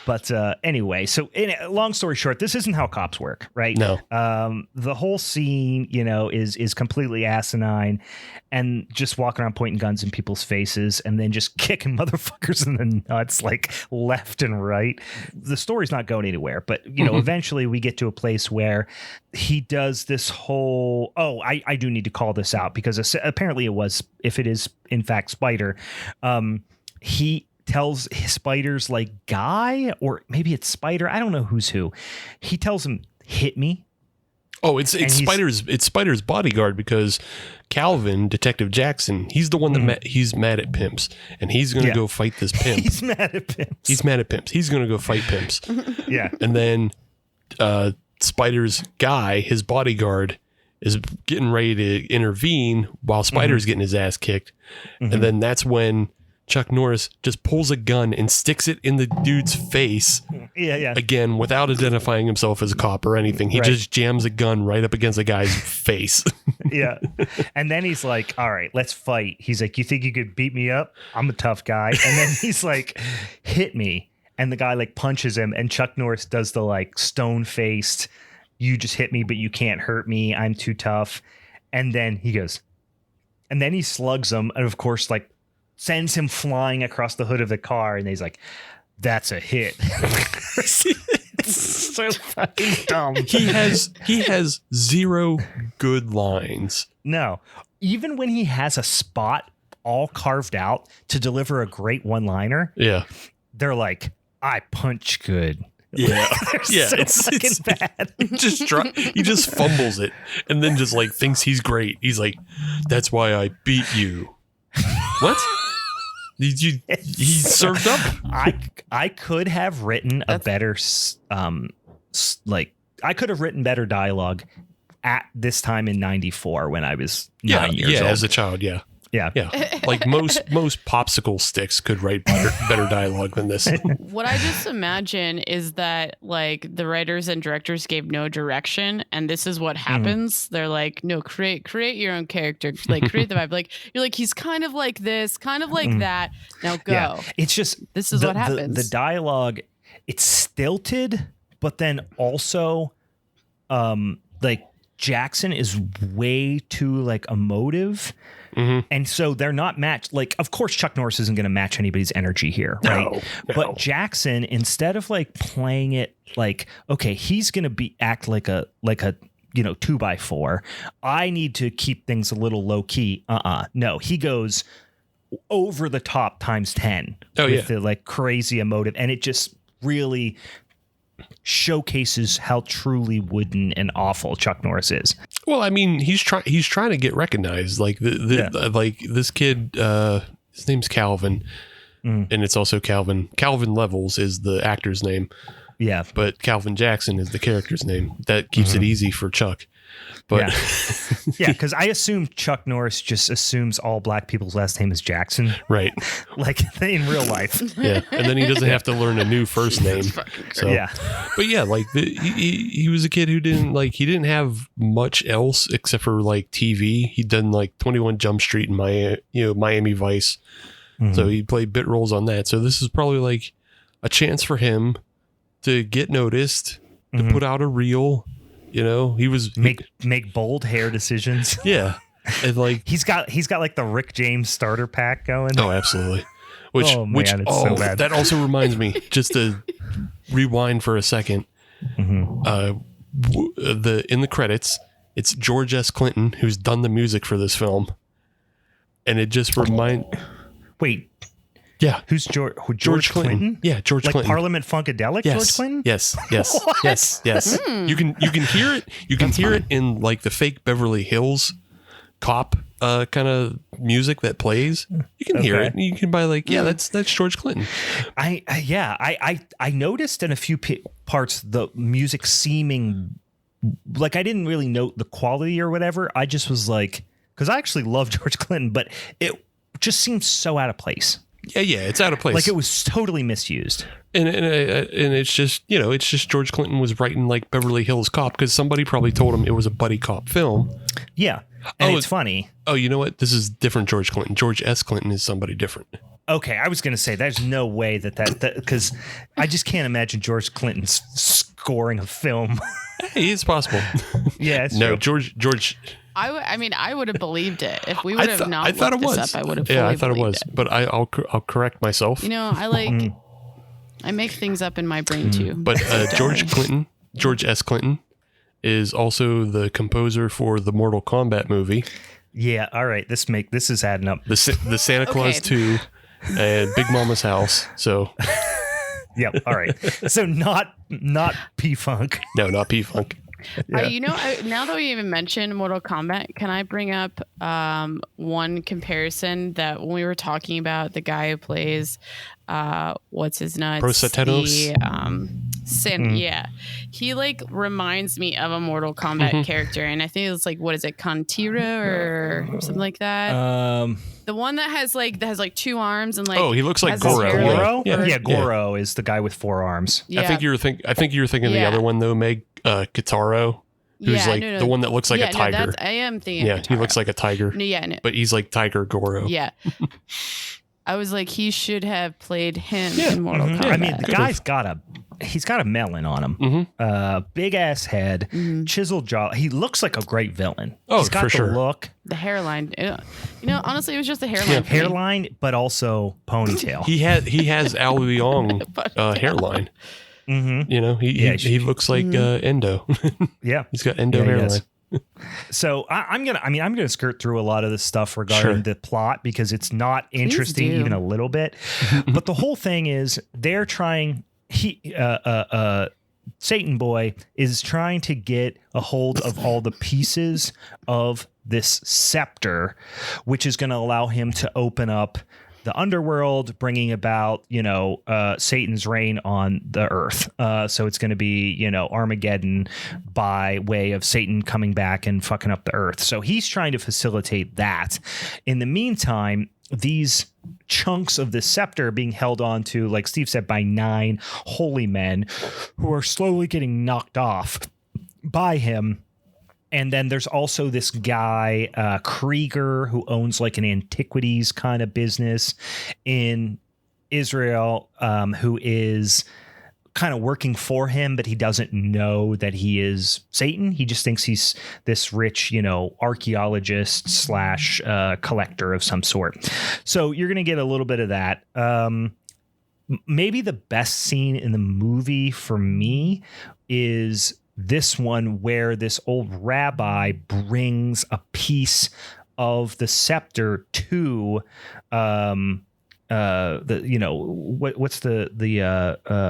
But anyway, so long story short, this isn't how cops work, right? No. The whole scene, is completely asinine, and just walking around pointing guns in people's faces and then just kicking motherfuckers in the nuts like left and right. The story's not going anywhere, but eventually we get to a place where he does this whole. Oh, I do need to call this out because apparently if it is in fact Spider, he tells Spider's like guy, or maybe it's Spider, I don't know who's who. He tells him, hit me. Oh, it's Spider's bodyguard, because Calvin, Detective Jackson, he's the one that he's mad at pimps, and he's going to go fight this pimp. He's mad at pimps. He's going to go fight pimps. Yeah. And then Spider's guy, his bodyguard, is getting ready to intervene while Spider's getting his ass kicked. And then that's when Chuck Norris just pulls a gun and sticks it in the dude's face. Yeah. Again, without identifying himself as a cop or anything. He just jams a gun right up against the guy's face. Yeah. And then he's like, all right, let's fight. He's like, you think you could beat me up? I'm a tough guy. And then he's like, hit me. And the guy like punches him, and Chuck Norris does the like stone-faced, you just hit me, but you can't hurt me. I'm too tough. And then he goes, and then he slugs him. And of course, like, sends him flying across the hood of the car, and he's like, that's a hit. It's so fucking dumb. He has zero good lines. No. Even when he has a spot all carved out to deliver a great one-liner, they're like, I punch good. Yeah. It's fucking bad. He just fumbles it and then just like thinks he's great. He's like, that's why I beat you. What? He's served up. I could have written a better I could have written better dialogue at this time in 94 when I was 9 years old. As a child. Yeah. Like most popsicle sticks could write better dialogue than this. What I just imagine is that like the writers and directors gave no direction, and this is what happens. They're like, no, create your own character, like create the vibe. Like you're like, he's kind of like this, kind of like that. Now go. Yeah. It's just this is what happens. The dialogue, it's stilted, but then also, like Jackson is way too like emotive. And so they're not matched. Like, of course, Chuck Norris isn't going to match anybody's energy here, right? No. But Jackson, instead of like playing it like, okay, he's going to act like a 2x4. I need to keep things a little low key. No, he goes over the top times 10 with the like crazy emotive, and it just really showcases how truly wooden and awful Chuck Norris is. Well, I mean, he's trying to get recognized. Like like this kid, his name's Calvin, and it's also Calvin. Calvin Levels is the actor's name. Yeah, but Calvin Jackson is the character's name. That keeps it easy for Chuck. But because I assume Chuck Norris just assumes all black people's last name is Jackson, right? Like in real life. Yeah, and then he doesn't have to learn a new first name. So, but yeah, like he was a kid who didn't have much else except for like TV. He'd done like 21 Jump Street and Miami Vice, so he played bit roles on that. So this is probably like a chance for him to get noticed, to put out a reel. He was make bold hair decisions. Yeah, and like he's got like the Rick James starter pack going. Oh, absolutely. Which so bad. That also reminds me, just to rewind for a second. In the credits, it's George S. Clinton who's done the music for this film, and it just Wait. Yeah. Who's George Clinton? Yeah, George like Clinton. Parliament Funkadelic George Clinton? Yes. Yes. You can hear it. You can hear it in like the fake Beverly Hills cop kind of music that plays. You can hear it. And you can buy like, that's George Clinton. I noticed in a few parts, the music seeming like I didn't really note the quality or whatever. I just was like, because I actually love George Clinton, but it just seems so out of place. Yeah, it's out of place. Like it was totally misused. And it's just, it's just George Clinton was writing like Beverly Hills Cop because somebody probably told him it was a buddy cop film. Yeah. And it's funny. Oh, you know what? This is different George Clinton. George S. Clinton is somebody different. Okay, I was going to say there's no way that because I just can't imagine George Clinton scoring a film. Hey, it's possible. Yeah, it's no, true. George. I would have believed it if we would have not. I thought it was. Up, I would have. Yeah, I thought it was, but I'll correct myself. I make things up in my brain too. But George S. Clinton, is also the composer for the Mortal Kombat movie. Yeah, all right. This is adding up. The Santa Claus 2 and Big Mama's House. So, yep. All right. So not P-Funk. No, not P-Funk. Yeah. Now that we even mentioned Mortal Kombat, can I bring up one comparison that when we were talking about the guy who plays what's his nuts? Prosthetos? Yeah. He like reminds me of a Mortal Kombat character, and I think it's like, what is it, Kantira or something like that? The one that has two arms and like, oh, he looks like Goro. Goro? Yeah, Goro is the guy with 4 arms. Yeah. I think you're thinking the other one though, Meg Kitaro, who's the one that looks like a tiger. I am thinking. Yeah, he looks like a tiger. No. But he's like Tiger Goro. Yeah. I was like, he should have played him in Mortal Kombat. I mean, the guy's got a melon on him. Big ass head, chiseled jaw. He looks like a great villain. Oh, he's got for sure. Look. The hairline. Honestly, it was just the hairline. Yeah, hairline, but also ponytail. He has Al Leong hairline. He looks like Endo. Yeah, he's got Endo hairline. So I'm gonna skirt through a lot of this stuff regarding the plot because it's not interesting even a little bit. But the whole thing is they're trying. Satan Boy is trying to get a hold of all the pieces of this scepter, which is going to allow him to open up the underworld, bringing about, Satan's reign on the earth. So it's going to be, Armageddon by way of Satan coming back and fucking up the earth. So he's trying to facilitate that. In the meantime, these chunks of the scepter are being held on to, like Steve said, by 9 holy men who are slowly getting knocked off by him. And then there's also this guy, Krieger, who owns like an antiquities kind of business in Israel, who is kind of working for him, but he doesn't know that he is Satan. He just thinks he's this rich, archaeologist / collector of some sort. So you're going to get a little bit of that. Maybe the best scene in the movie for me is this one where this old rabbi brings a piece of the scepter to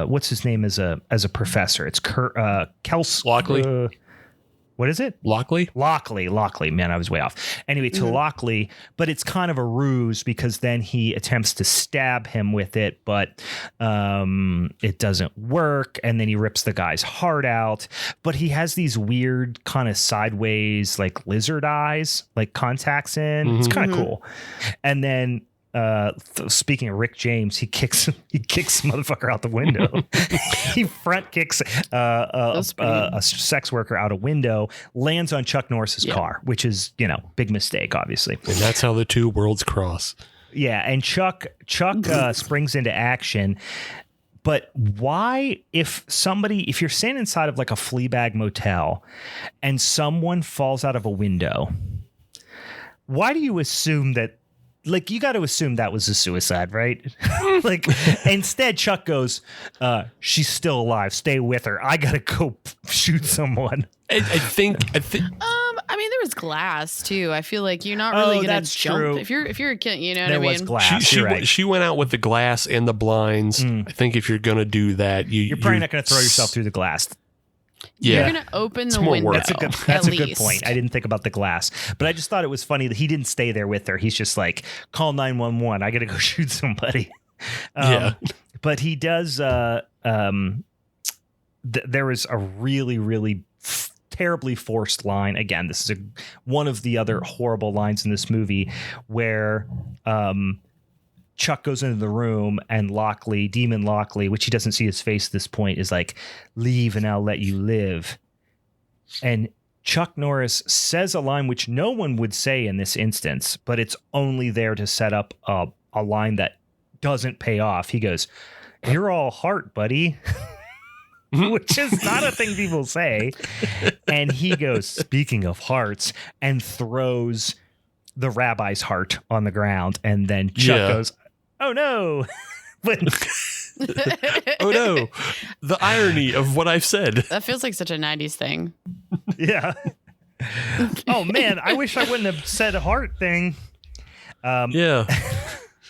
what's his name as a professor? It's Lockley. What is it? Lockley. Man, I was way off. Anyway, to Lockley, but it's kind of a ruse because then he attempts to stab him with it, but it doesn't work. And then he rips the guy's heart out. But he has these weird kind of sideways, like lizard eyes, like contacts in. It's kind of cool. And then speaking of Rick James, he kicks the motherfucker out the window. He front kicks a sex worker out a window, lands on Chuck Norris's car, which is, big mistake, obviously. And that's how the two worlds cross. Yeah. And Chuck springs into action. But why, if you're standing inside of like a Fleabag motel and someone falls out of a window, why do you assume that? Like, you got to assume that was a suicide, right? Like, instead, Chuck goes, she's still alive. Stay with her. I got to go shoot someone. I think. I mean, there was glass too. I feel like you're not really going to jump. True. If you're a kid, you know what I mean? There was glass. She went out with the glass and the blinds. I think if you're going to do that, you're probably not going to throw yourself through the glass. Yeah. You're going to open the window. That's a good point. I didn't think about the glass, but I just thought it was funny that he didn't stay there with her. He's just like, call 911. I got to go shoot somebody. But he does. there is a really, really terribly forced line. Again, this is one of the other horrible lines in this movie where Chuck goes into the room and Demon Lockley, which he doesn't see his face at this point, is like, leave and I'll let you live. And Chuck Norris says a line which no one would say in this instance, but it's only there to set up a line that doesn't pay off. He goes, "You're all heart, buddy." Which is not a thing people say. And he goes, "Speaking of hearts," and throws the rabbi's heart on the ground. And then Chuck goes, "Oh no." But oh no, the irony of what I've said. That feels like such a 90s thing. Yeah. Oh man, I wish I wouldn't have said a heart thing. Yeah.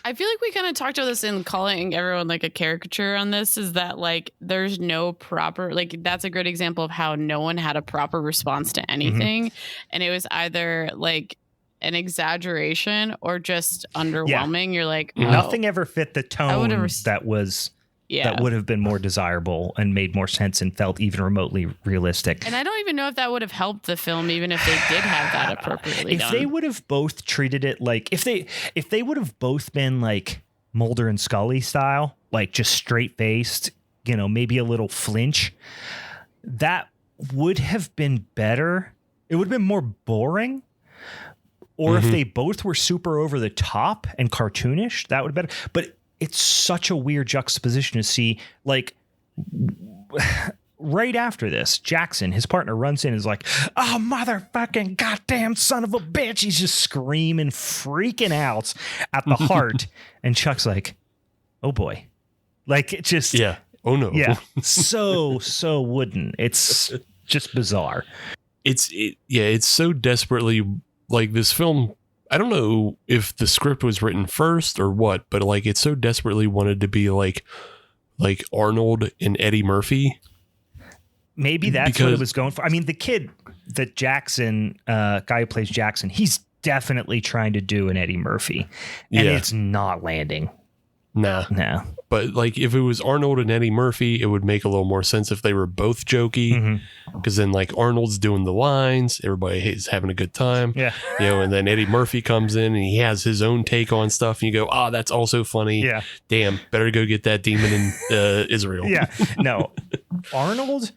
I feel like we kind of talked about this in calling everyone like a caricature on this, is that like there's no proper, like that's a great example of how no one had a proper response to anything. Mm-hmm. And it was either like an exaggeration or just underwhelming. Yeah. You're like, oh, nothing ever fit the tone that would have been more desirable and made more sense and felt even remotely realistic. And I don't even know if that would have helped the film, even if they did have that appropriately done. If they would have both treated it like, if they would have both been like Mulder and Scully style, like just straight faced, maybe a little flinch, that would have been better. It would have been more boring. Or if they both were super over the top and cartoonish, that would have been. But it's such a weird juxtaposition to see, like, right after this, Jackson, his partner, runs in and is like, "Oh, motherfucking goddamn son of a bitch." He's just screaming, freaking out at the heart. And Chuck's like, "Oh boy." Like, it just. Yeah. Oh no. Yeah. So wooden. It's just bizarre. It's so desperately, like, this film, I don't know if the script was written first or what, but like it so desperately wanted to be like Arnold and Eddie Murphy. Maybe that's what it was going for. I mean, the kid that Jackson, guy who plays Jackson, he's definitely trying to do an Eddie Murphy, and it's not landing. Nah. But like if it was Arnold and Eddie Murphy, it would make a little more sense if they were both jokey, because then like Arnold's doing the lines, everybody is having a good time. Yeah. And then Eddie Murphy comes in and he has his own take on stuff, and you go, "Oh, that's also funny." Yeah. Damn, better go get that demon in Israel. Yeah. No. Arnold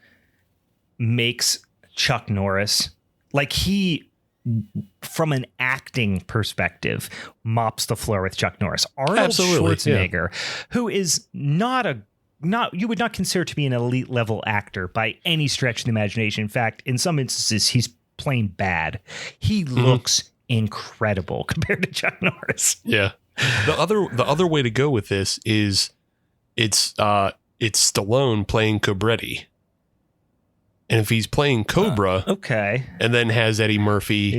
makes Chuck Norris, like, he, from an acting perspective, mops the floor with Chuck Norris. Arnold Schwarzenegger, who is not you would not consider to be an elite level actor by any stretch of the imagination. In fact, in some instances, he's plain bad. He looks incredible compared to Chuck Norris. Yeah. The other way to go with this is it's Stallone playing Cobretti. And if he's playing Cobra, okay, and then has Eddie Murphy,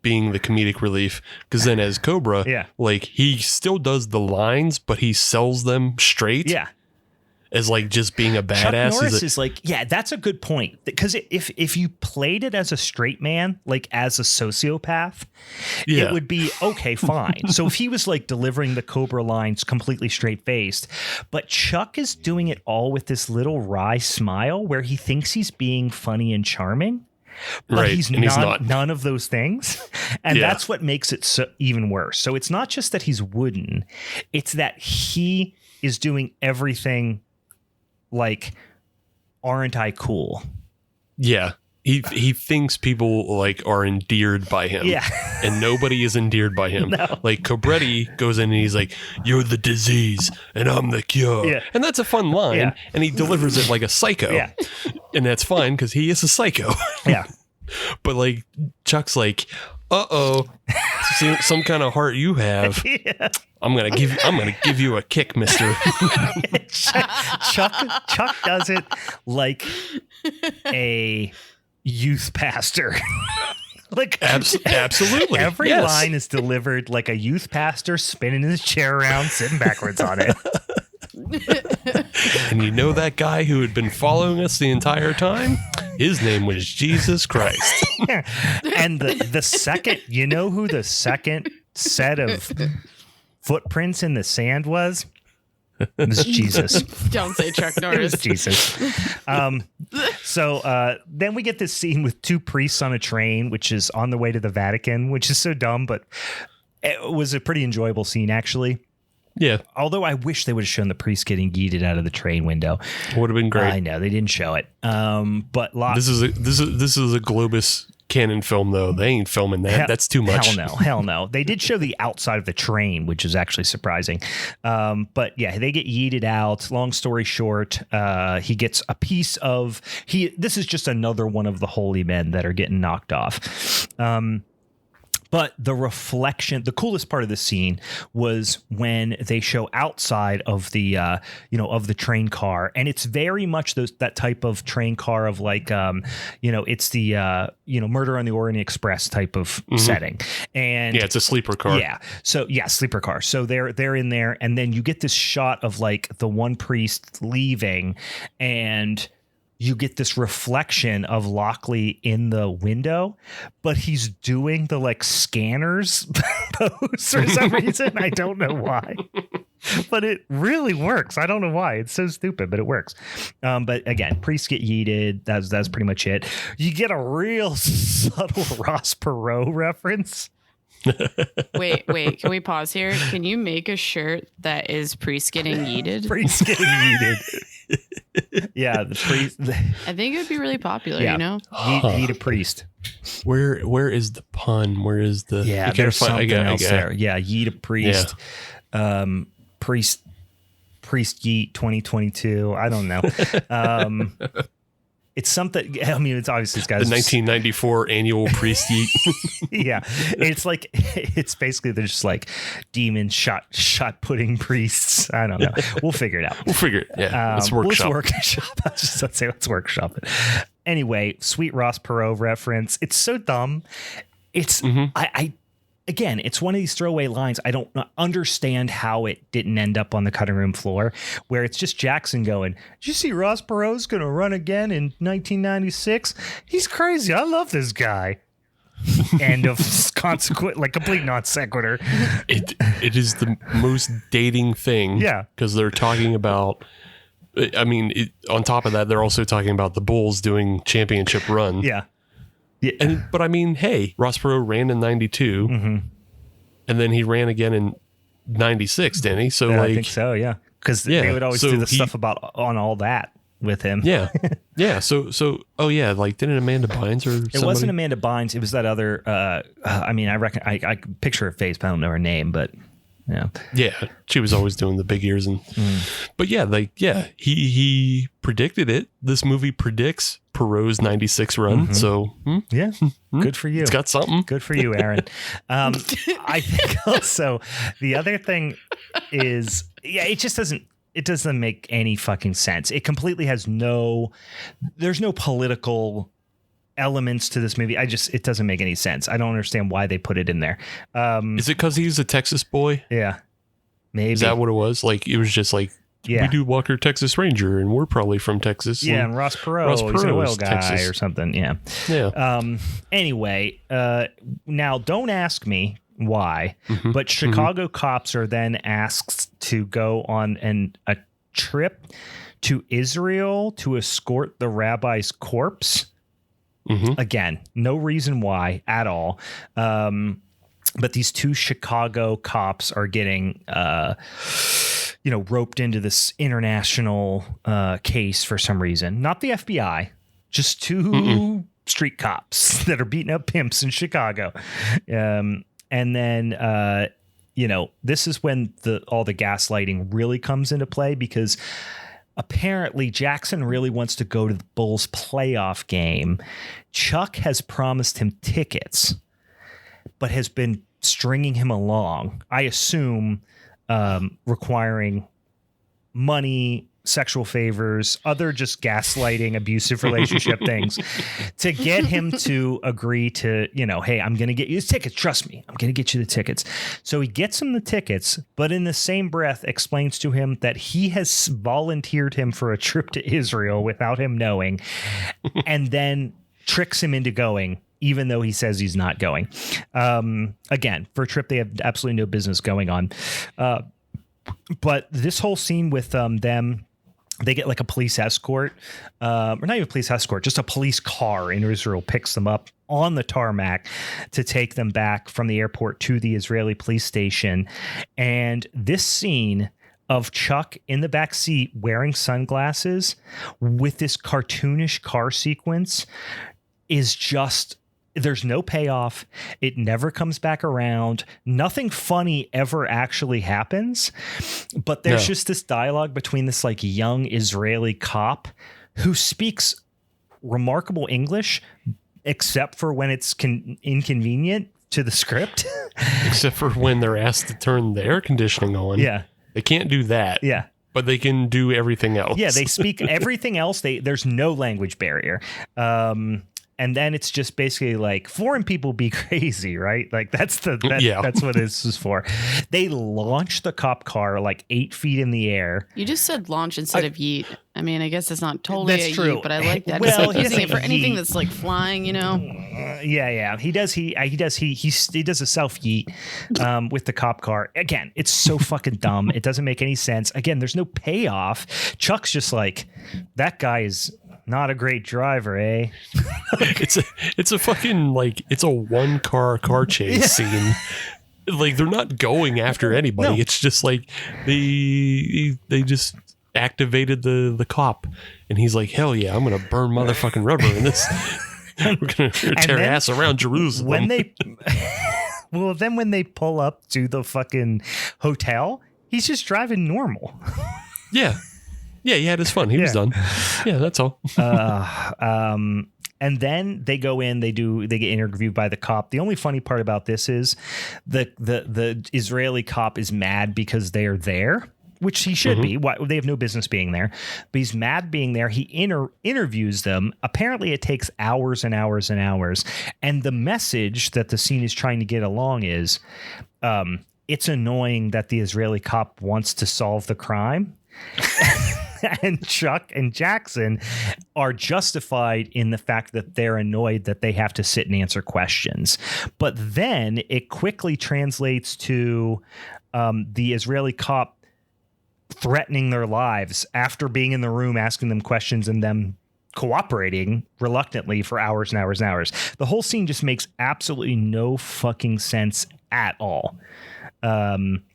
being the comedic relief, because then as Cobra, like he still does the lines, but he sells them straight, as like just being a badass. Chuck Norris is like, that's a good point, because if you played it as a straight man, like as a sociopath, it would be okay, fine. So if he was like delivering the Cobra lines completely straight faced, but Chuck is doing it all with this little wry smile where he thinks he's being funny and charming, but he's not none of those things, and that's what makes it so even worse. So it's not just that he's wooden, it's that he is doing everything like, aren't I cool? Yeah. He thinks people like are endeared by him. Yeah. And nobody is endeared by him. No. Like Cobretti goes in and he's like, "You're the disease and I'm the cure." Yeah. And that's a fun line. And he delivers it like a psycho. Yeah. And that's fine because he is a psycho. Yeah. But like Chuck's like, "Uh-oh, see some kind of heart you have. I'm gonna give you a kick, mister." Chuck does it like a youth pastor. Like, absolutely. Every line is delivered like a youth pastor spinning his chair around, sitting backwards on it. And you know that guy who had been following us the entire time? His name was Jesus Christ. And the second, you know who the second set of footprints in the sand was? This is Jesus. Don't say Chuck Norris. Jesus. So then we get this scene with two priests on a train, which is on the way to the Vatican, which is so dumb, but it was a pretty enjoyable scene, actually. Yeah. Although I wish they would have shown the priest getting yeeted out of the train window. Would have been great. I know they didn't show it. But this is a Globus canon film, though. They ain't filming that. That's too much. Hell no. They did show the outside of the train, which is actually surprising. But yeah, they get yeeted out. Long story short, he gets a piece of this is just another one of the holy men that are getting knocked off. But the reflection, the coolest part of the scene was when they show outside of the, of the train car. And it's very much that type of train car of like, it's the, Murder on the Orient Express type of setting. And yeah, it's a sleeper car. Yeah. So yeah, sleeper car. So they're in there. And then you get this shot of like the one priest leaving, and you get this reflection of Lockley in the window, but he's doing the like scanners pose for some reason. I don't know why, but it really works. I don't know why. It's so stupid, but it works. But again, priests get yeeted. That's pretty much it. You get a real subtle Ross Perot reference. Wait, can we pause here? Can you make a shirt that is priest getting yeeted? Priest getting yeeted. Yeah, the priest. I think it would be really popular, Yeet a priest. Where is the pun? Where is the there's something else there. Yeah, yeet a priest. Yeah. Priest yeet 2022. I don't know. It's something. I mean, it's obviously got the 1994 annual priest yeet. Yeah, it's basically they're just like demon shot pudding priests. I don't know. We'll figure it out. Yeah, let's workshop. I was just say let's workshop it. Anyway, sweet Ross Perot reference. It's so dumb. It's Again, it's one of these throwaway lines. I don't understand how it didn't end up on the cutting room floor, where it's just Jackson going, did you see Ross Perot's going to run again in 1996? He's crazy. I love this guy. End of consequent, like complete non sequitur. It is the most dating thing. Yeah. Because they're talking about, I mean, on top of that, they're also talking about the Bulls doing championship run. Yeah. Yeah. But I mean, hey, Ross Perot ran in 92 and then he ran again in 96, didn't he? So I think so. Yeah. Cause they would always do the stuff about on all that with him. Yeah. Yeah. So, like didn't Amanda Bynes or somebody? It wasn't Amanda Bynes. It was that other, I reckon I picture her face, but I don't know her name, but yeah, she was always doing the big ears but he predicted it. This movie predicts Perot's 96 run. So good for you. It's got something. Good for you, Aaron. I think also the other thing is, it doesn't make any fucking sense. It completely has there's no political elements to this movie. It doesn't make any sense. I don't understand why they put it in there. Is it because he's a Texas boy? Yeah, maybe. Is that what it was? Like it was just like, we do Walker Texas Ranger, and we're probably from Texas. Yeah, and Ross Perot, he's an oil guy Texas. Or something. Yeah. Yeah. Anyway, now don't ask me why, but Chicago cops are then asked to go on a trip to Israel to escort the rabbi's corpse. Again, no reason why at all. But these two Chicago cops are getting, roped into this international case for some reason. Not the FBI, just two street cops that are beating up pimps in Chicago. And then, this is when all the gaslighting really comes into play, because apparently Jackson really wants to go to the Bulls playoff game. Chuck has promised him tickets, but has been stringing him along, I assume, requiring money, sexual favors, other just gaslighting, abusive relationship things to get him to agree to, hey, I'm going to get you the tickets. Trust me, I'm going to get you the tickets. So he gets him the tickets, but in the same breath explains to him that he has volunteered him for a trip to Israel without him knowing, and then tricks him into going, even though he says he's not going. Again, for a trip they have absolutely no business going on. But this whole scene with them, they get like a police escort, or not even a police escort, just a police car in Israel picks them up on the tarmac to take them back from the airport to the Israeli police station. And this scene of Chuck in the back seat wearing sunglasses with this cartoonish car sequence is just, there's no payoff. It never comes back around. Nothing funny ever actually happens. But there's just this dialogue between this like young Israeli cop who speaks remarkable English, except for when it's inconvenient to the script. Except for when they're asked to turn the air conditioning on. Yeah. They can't do that. Yeah. But they can do everything else. Yeah, they speak everything else. There's no language barrier. And then it's just basically like foreign people be crazy, right? Like that's what this is for. They launch the cop car like 8 feet in the air. You just said launch instead of yeet. I mean, I guess it's not totally that's a true. yeet, but I like that. Well, it's like using it for anything that's like flying, you know? Yeah. He does a self yeet with the cop car. Again, it's so fucking dumb. It doesn't make any sense. Again, there's no payoff. Chuck's just like, that guy is not a great driver, eh? It's a fucking like it's a one car chase scene. Like they're not going after anybody. No. It's just like they just activated the cop, and he's like, hell yeah, I'm gonna burn motherfucking rubber in this. We're gonna tear ass around Jerusalem. When they pull up to the fucking hotel, he's just driving normal. Yeah. Yeah, he had his fun. He was done. Yeah, that's all. And then they go in, they get interviewed by the cop. The only funny part about this is the Israeli cop is mad because they are there, which he should be. Why, they have no business being there, but he's mad being there. He interviews them. Apparently it takes hours and hours and hours. And the message that the scene is trying to get along is, it's annoying that the Israeli cop wants to solve the crime. And Chuck and Jackson are justified in the fact that they're annoyed that they have to sit and answer questions. But then it quickly translates to the Israeli cop threatening their lives after being in the room asking them questions and them cooperating reluctantly for hours and hours and hours. The whole scene just makes absolutely no fucking sense at all.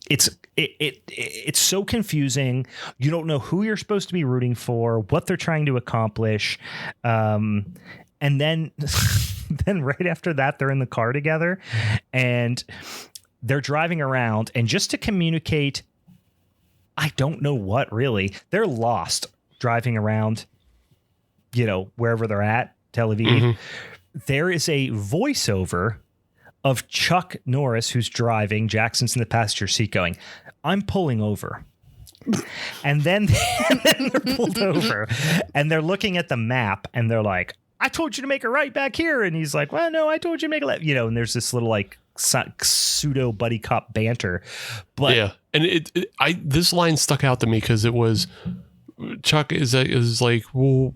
It's so confusing. You don't know who you're supposed to be rooting for, what they're trying to accomplish. And then right after that, they're in the car together and they're driving around, and just to communicate, I don't know what really, they're lost driving around, wherever they're at, Tel Aviv. There is a voiceover of Chuck Norris, who's driving. Jackson's in the passenger seat going, I'm pulling over. And then they're pulled over and they're looking at the map and they're like, I told you to make a right back here. And he's like, well, no, I told you to make a left, and there's this little like pseudo buddy cop banter. But yeah. And this line stuck out to me because it was Chuck is like, well,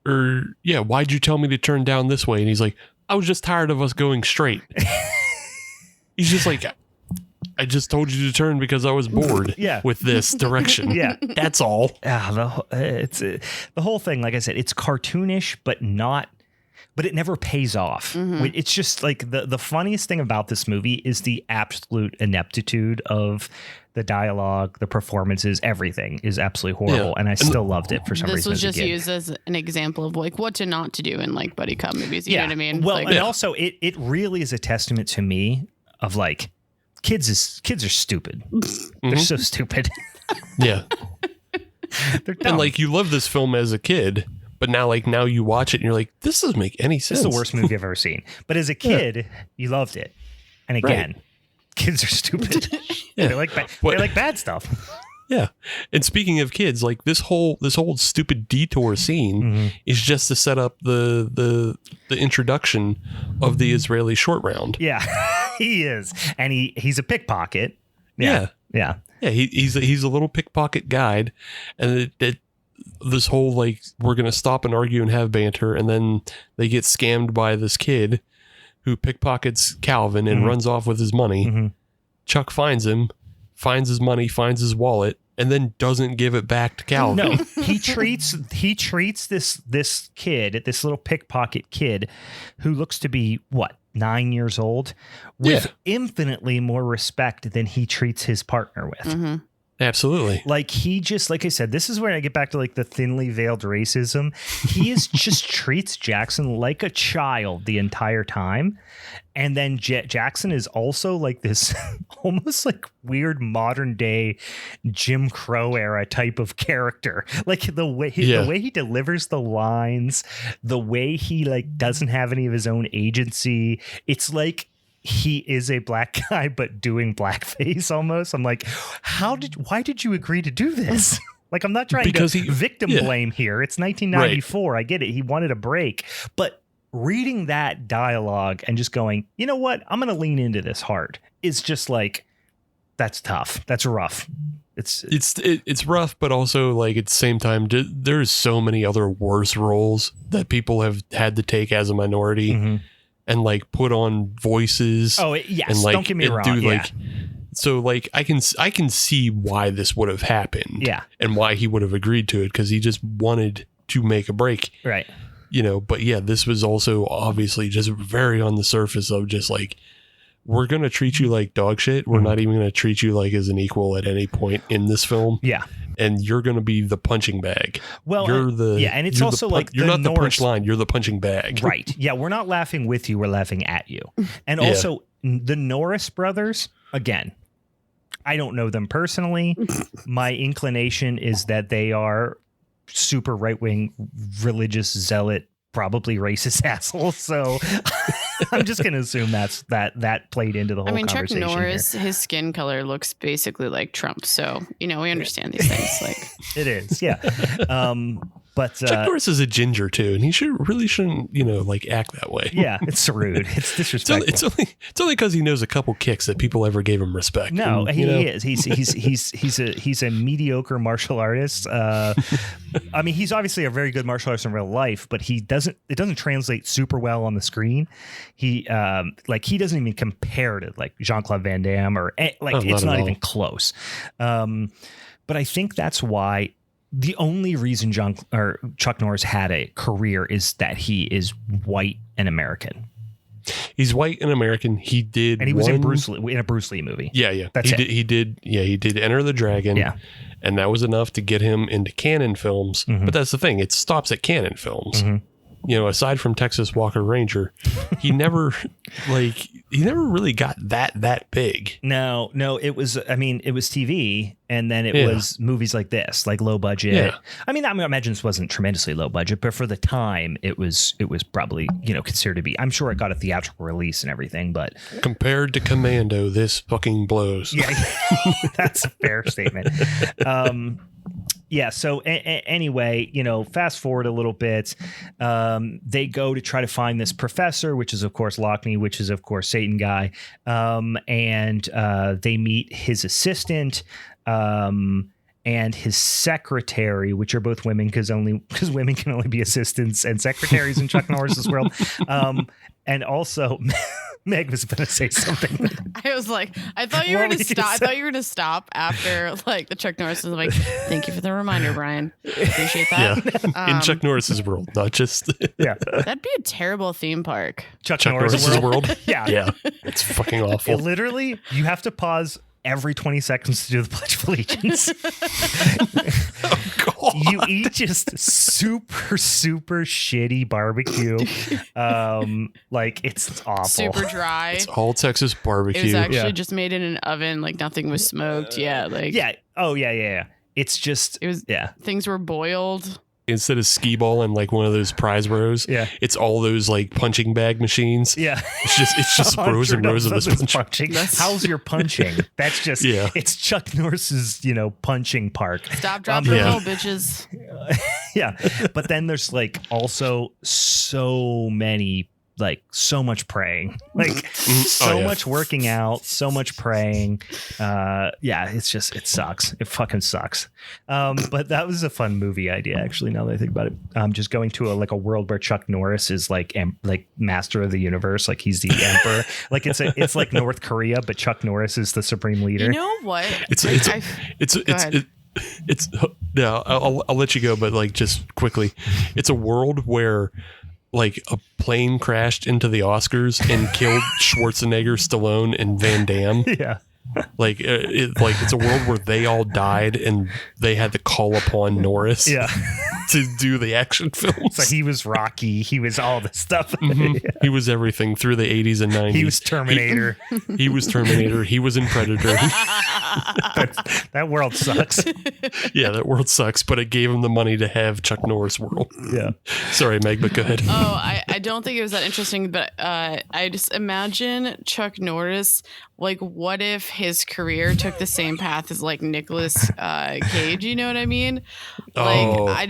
why'd you tell me to turn down this way? And he's like, I was just tired of us going straight. He's just like, I just told you to turn because I was bored with this direction. Yeah. That's all. The whole thing, like I said, it's cartoonish, but it never pays off. It's just like the funniest thing about this movie is the absolute ineptitude of the dialogue, the performances, everything is absolutely horrible. Yeah. And I still loved it for some reason. This was just used as an example of like what to not to do in like buddy cop movies. You know what I mean? Well, and also it really is a testament to me of like kids are stupid. They're so stupid. Yeah. They're dumb. And like you love this film as a kid, but now you watch it and you're like, this doesn't make any sense. This is the worst movie I've ever seen. But as a kid, you loved it. And again, kids are stupid. They like bad stuff. Yeah. And speaking of kids, like this whole stupid detour scene is just to set up the introduction of the Israeli short round. Yeah, he is. And he's a pickpocket. Yeah. Yeah. Yeah. He's a little pickpocket guide. And this whole like, we're going to stop and argue and have banter. And then they get scammed by this kid who pickpockets Calvin and runs off with his money. Chuck finds him, finds his money, finds his wallet, and then doesn't give it back to Calvin. No, he treats this kid, this little pickpocket kid, who looks to be 9 years old, with infinitely more respect than he treats his partner with. Mm-hmm. Absolutely. Like he just, like I said, this is where I get back to like the thinly veiled racism. He is just treats Jackson like a child the entire time. And then Jackson is also like this almost like weird modern day Jim Crow era type of character. Like the way he delivers the lines, the way he like doesn't have any of his own agency. It's like he is a black guy, but doing blackface almost. I'm like, why did you agree to do this? Like, I'm not trying to victim blame here. It's 1994. Right. I get it. He wanted a break, but reading that dialogue and just going, you know what? I'm going to lean into this hard. It's just like, that's tough. That's rough. It's rough, but also like at the same time, there's so many other worse roles that people have had to take as a minority. Mm-hmm. And like put on voices. Oh yes, and, like, don't get me wrong. So like I can see why this would have happened. Yeah, and why he would have agreed to it, because he just wanted to make a break. Right. But yeah, this was also obviously just very on the surface of just like, we're gonna treat you like dog shit. We're not even gonna treat you like as an equal at any point in this film. Yeah. And you're going to be the punching bag. Well, and it's also like you're not the punchline. You're the punching bag. Right. Yeah, we're not laughing with you. We're laughing at you. And also the Norris brothers, again, I don't know them personally. My inclination is that they are super right-wing, religious zealot, probably racist assholes. So I'm just going to assume that played into the whole conversation. Chuck Norris, here. His skin color looks basically like Trump. So, we understand these things. Like it is. Yeah. But Chuck Norris is a ginger too, and he shouldn't, like act that way. Yeah, it's rude. It's disrespectful. It's only because he knows a couple kicks that people ever gave him respect. No, he is. He's a mediocre martial artist. I mean, he's obviously a very good martial artist in real life, but it doesn't translate super well on the screen. He doesn't even compare to like Jean-Claude Van Damme it's not even close. But I think that's why. The only reason Chuck Norris had a career is that he is white and American. He's white and American. He did, and he was in a Bruce Lee movie. Yeah. That's it. He did Enter the Dragon. Yeah, and that was enough to get him into canon films. Mm-hmm. But that's the thing; it stops at canon films. Mm-hmm. Aside from Texas Walker Ranger, he never really got that big. No, it was TV, and then it was movies like this, like low budget. Yeah. I mean, I imagine this wasn't tremendously low budget, but for the time, it was probably, considered to be. I'm sure it got a theatrical release and everything, but compared to Commando, this fucking blows. Yeah, that's a fair statement. Yeah. So anyway, fast forward a little bit. They go to try to find this professor, which is, of course, Lockney, which is, of course, Satan guy. And they meet his assistant and his secretary, which are both women because women can only be assistants and secretaries in Chuck Norris's world. And also, Meg was going to say something. I was like, I thought you were going to stop. I thought you were going to stop after like the Chuck Norris was like, thank you for the reminder, Brian. Appreciate that. Yeah. In Chuck Norris's world, not just. Yeah. That'd be a terrible theme park. Chuck Norris's world. Yeah. Yeah. It's fucking awful. Literally, you have to pause every 20 seconds to do the Pledge of Allegiance. Oh, God. You eat just super, super shitty barbecue. It's awful. Super dry. It's all Texas barbecue. It was actually just made in an oven. Like nothing was smoked. Yeah. Yeah. Oh, yeah. It's just. It was. Yeah. Things were boiled. Instead of skee ball and like one of those prize rows, it's all those like punching bag machines. Yeah, it's just rows and rows of this punching. How's your punching? That's just it's Chuck Norris's punching park. Stop, drop, roll, bitches. Yeah, but then there's like also so many like so much praying, like much working out, so much praying. It sucks. It fucking sucks. But that was a fun movie idea, actually, now that I think about it. Just going to a world where Chuck Norris is like master of the universe, like he's the emperor. Like it's like North Korea, but Chuck Norris is the supreme leader. You know what? I'll let you go, but like just quickly, it's a world where like a plane crashed into the Oscars and killed Schwarzenegger, Stallone, and Van Damme. Yeah. Like it's a world where they all died and they had to call upon Norris to do the action films. So he was Rocky. He was all this stuff. Mm-hmm. Yeah. He was everything through the 80s and 90s. He was Terminator. He was Terminator. He was in Predator. That world sucks. Yeah, that world sucks, but it gave him the money to have Chuck Norris world. Yeah. Sorry, Meg, but go ahead. Oh, I don't think it was that interesting, but I just imagine Chuck Norris. Like, what if his career took the same path as like Nicolas Cage? You know what I mean? But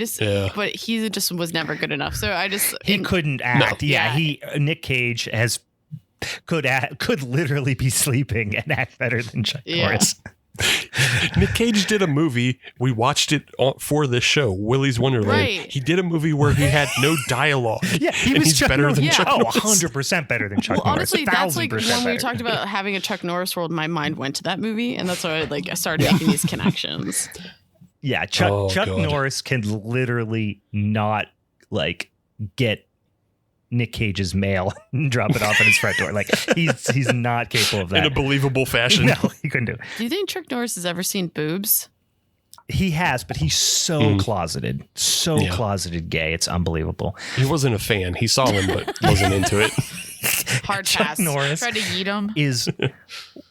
he just was never good enough. So he couldn't act. No. Yeah, Nick Cage could literally be sleeping and act better than Chuck Norris. Nick Cage did a movie. We watched it for this show, Willy's Wonderland. Right. He did a movie where he had no dialogue. Yeah, he's better than Chuck Norris. 100% better than Chuck Norris. Honestly, that's like when we talked about having a Chuck Norris world, my mind went to that movie, and that's why I started making these connections. Yeah, Chuck Norris can literally not like get Nick Cage's mail and drop it off at his front door. Like he's not capable of that in a believable fashion. No, he couldn't do it. Do you think Chuck Norris has ever seen boobs? He has, but he's so closeted, closeted gay. It's unbelievable. He wasn't a fan. He saw them, but wasn't into it. Hard Chuck pass. Norris tried to yeet him.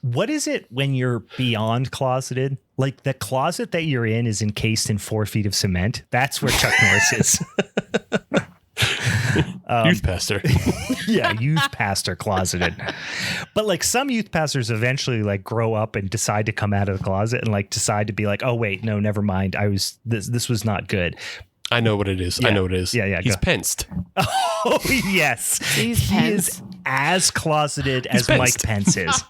What is it when you're beyond closeted? Like the closet that you're in is encased in 4 feet of cement. That's where Chuck Norris is. Youth pastor. Yeah, youth pastor closeted. But like some youth pastors eventually like grow up and decide to come out of the closet and like decide to be like, oh wait, no, never mind. This was not good. I know what it is. Yeah. I know what it is. Yeah. He's pensed. Oh yes. He is as closeted as pensed. Mike Pence is.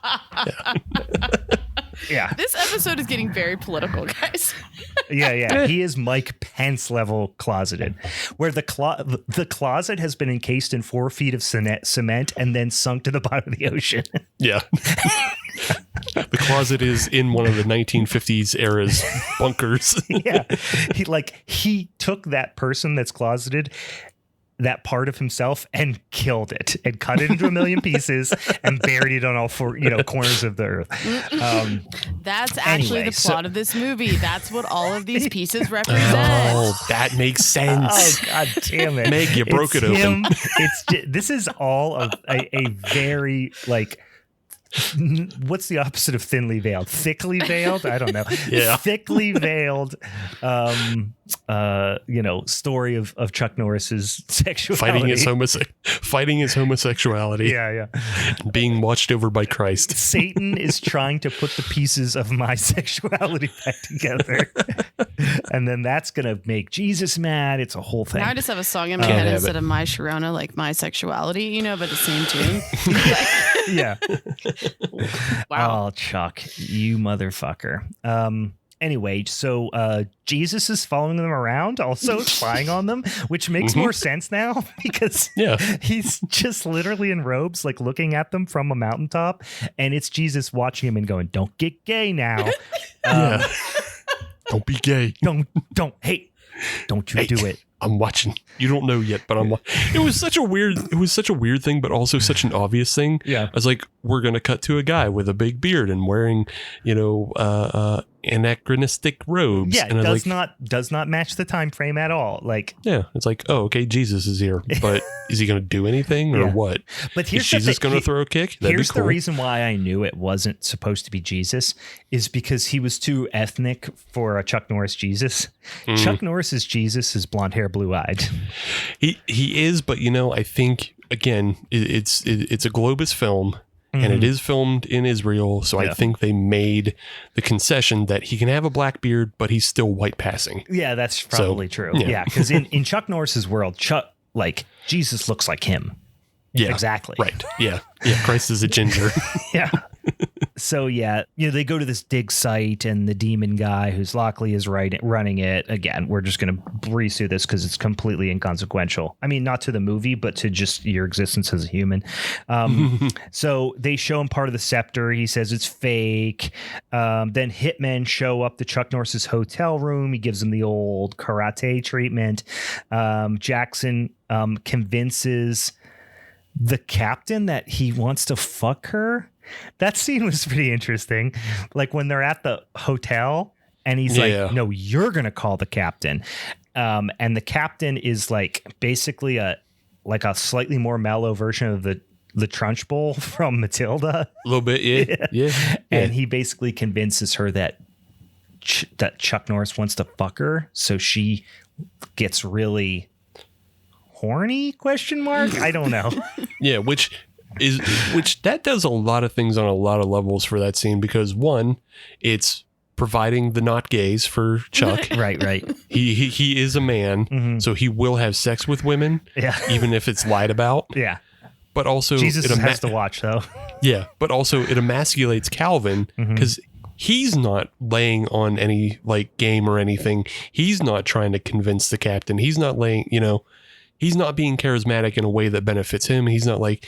Yeah. This episode is getting very political, guys. Yeah. He is Mike Pence level closeted, where the closet has been encased in 4 feet of cement and then sunk to the bottom of the ocean. Yeah. The closet is in one of the 1950s era's bunkers. Yeah. He took that person that's closeted, that part of himself, and killed it and cut it into a million pieces and buried it on all four corners of the earth. That's actually the plot of this movie. That's what all of these pieces represent. Oh, that makes sense. Oh, God damn it. Meg, you broke it open. This is all of a very like, what's the opposite of thinly veiled? Thickly veiled? I don't know. Yeah. Thickly veiled, story of Chuck Norris's sexuality. Fighting his homosexuality. Yeah. Being watched over by Christ. Satan is trying to put the pieces of my sexuality back together. And then that's going to make Jesus mad. It's a whole thing. Now I just have a song in my head instead of My Sharona, like My Sexuality, but the same tune. Yeah. Wow. Oh, Chuck, you motherfucker. Anyway, so Jesus is following them around, also spying on them, which makes more sense now because he's just literally in robes, like looking at them from a mountaintop, and it's Jesus watching him and going, "Don't get gay now." Don't be gay. Don't you do it. I'm watching. You don't know yet, but I'm. It was such a weird thing, but also such an obvious thing. Yeah. I was like, we're gonna cut to a guy with a big beard and wearing, anachronistic robes. Yeah, and does not match the time frame at all. Like, yeah, it's like, oh, okay, Jesus is here, but is he gonna do anything or what? But is Jesus gonna throw a kick? Here's the reason why I knew it wasn't supposed to be Jesus is because he was too ethnic for a Chuck Norris Jesus. Chuck Norris's Jesus is blonde hair, blue eyed. He is, but I think again, it's a Globus film. And it is filmed in Israel, so I think they made the concession that he can have a black beard, but he's still white passing. Yeah, that's probably true. Yeah, because in Chuck Norris's world, Jesus looks like him. Yeah, exactly. Right. Yeah. Yeah. Christ is a ginger. Yeah. So yeah, they go to this dig site, and the demon guy, who's Lockley, is running it. Again, we're just going to breeze through this because it's completely inconsequential. I mean, not to the movie, but to just your existence as a human. So they show him part of the scepter. He says it's fake. Then hitmen show up to Chuck Norris's hotel room. He gives them the old karate treatment. Jackson convinces the captain that he wants to fuck her. That scene was pretty interesting. Like when they're at the hotel and he's like, no, you're going to call the captain. And the captain is like basically a slightly more mellow version of the Trunchbull from Matilda. A little bit. Yeah. And he basically convinces her that Chuck Norris wants to fuck her. So she gets really horny ? I don't know. Yeah. Which that does a lot of things on a lot of levels for that scene, because one, it's providing the not gays for Chuck. Right. He is a man, so he will have sex with women, even if it's lied about. Yeah. But also Jesus has to watch though. Yeah, but also it emasculates Calvin because he's not laying on any like game or anything. He's not trying to convince the captain. He's not laying, he's not being charismatic in a way that benefits him. He's not like,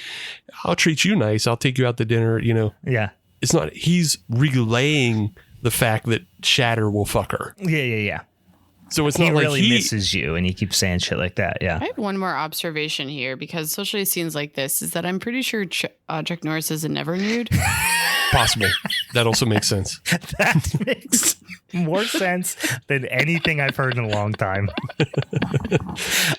I'll treat you nice. I'll take you out to dinner. Yeah. It's not, he's relaying the fact that Shatter will fuck her. Yeah. So it's not like he misses you, and he keeps saying shit like that. Yeah. I have one more observation here, because especially scenes like this, is that I'm pretty sure Chuck Norris is a never nude. Possible. That also makes sense. That makes more sense than anything I've heard in a long time.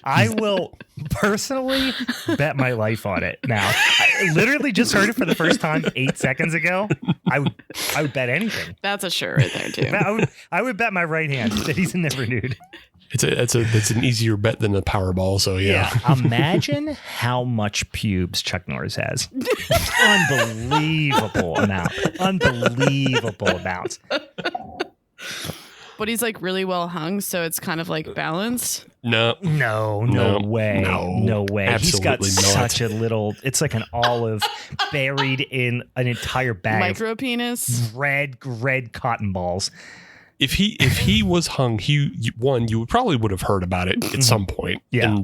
I will personally bet my life on it now. I literally just heard it for the first time 8 seconds ago. I would bet anything. That's a sure right there too. I would bet my right hand that he's a never nude. It's an easier bet than the Powerball. So yeah. Imagine how much pubes Chuck Norris has. Unbelievable amounts. But he's like really well hung, so it's kind of like balanced. No way. No way. He's got such a little, it's like an olive buried in an entire bag micro penis. Red cotton balls. If he was hung, you probably would have heard about it at some point. Yeah.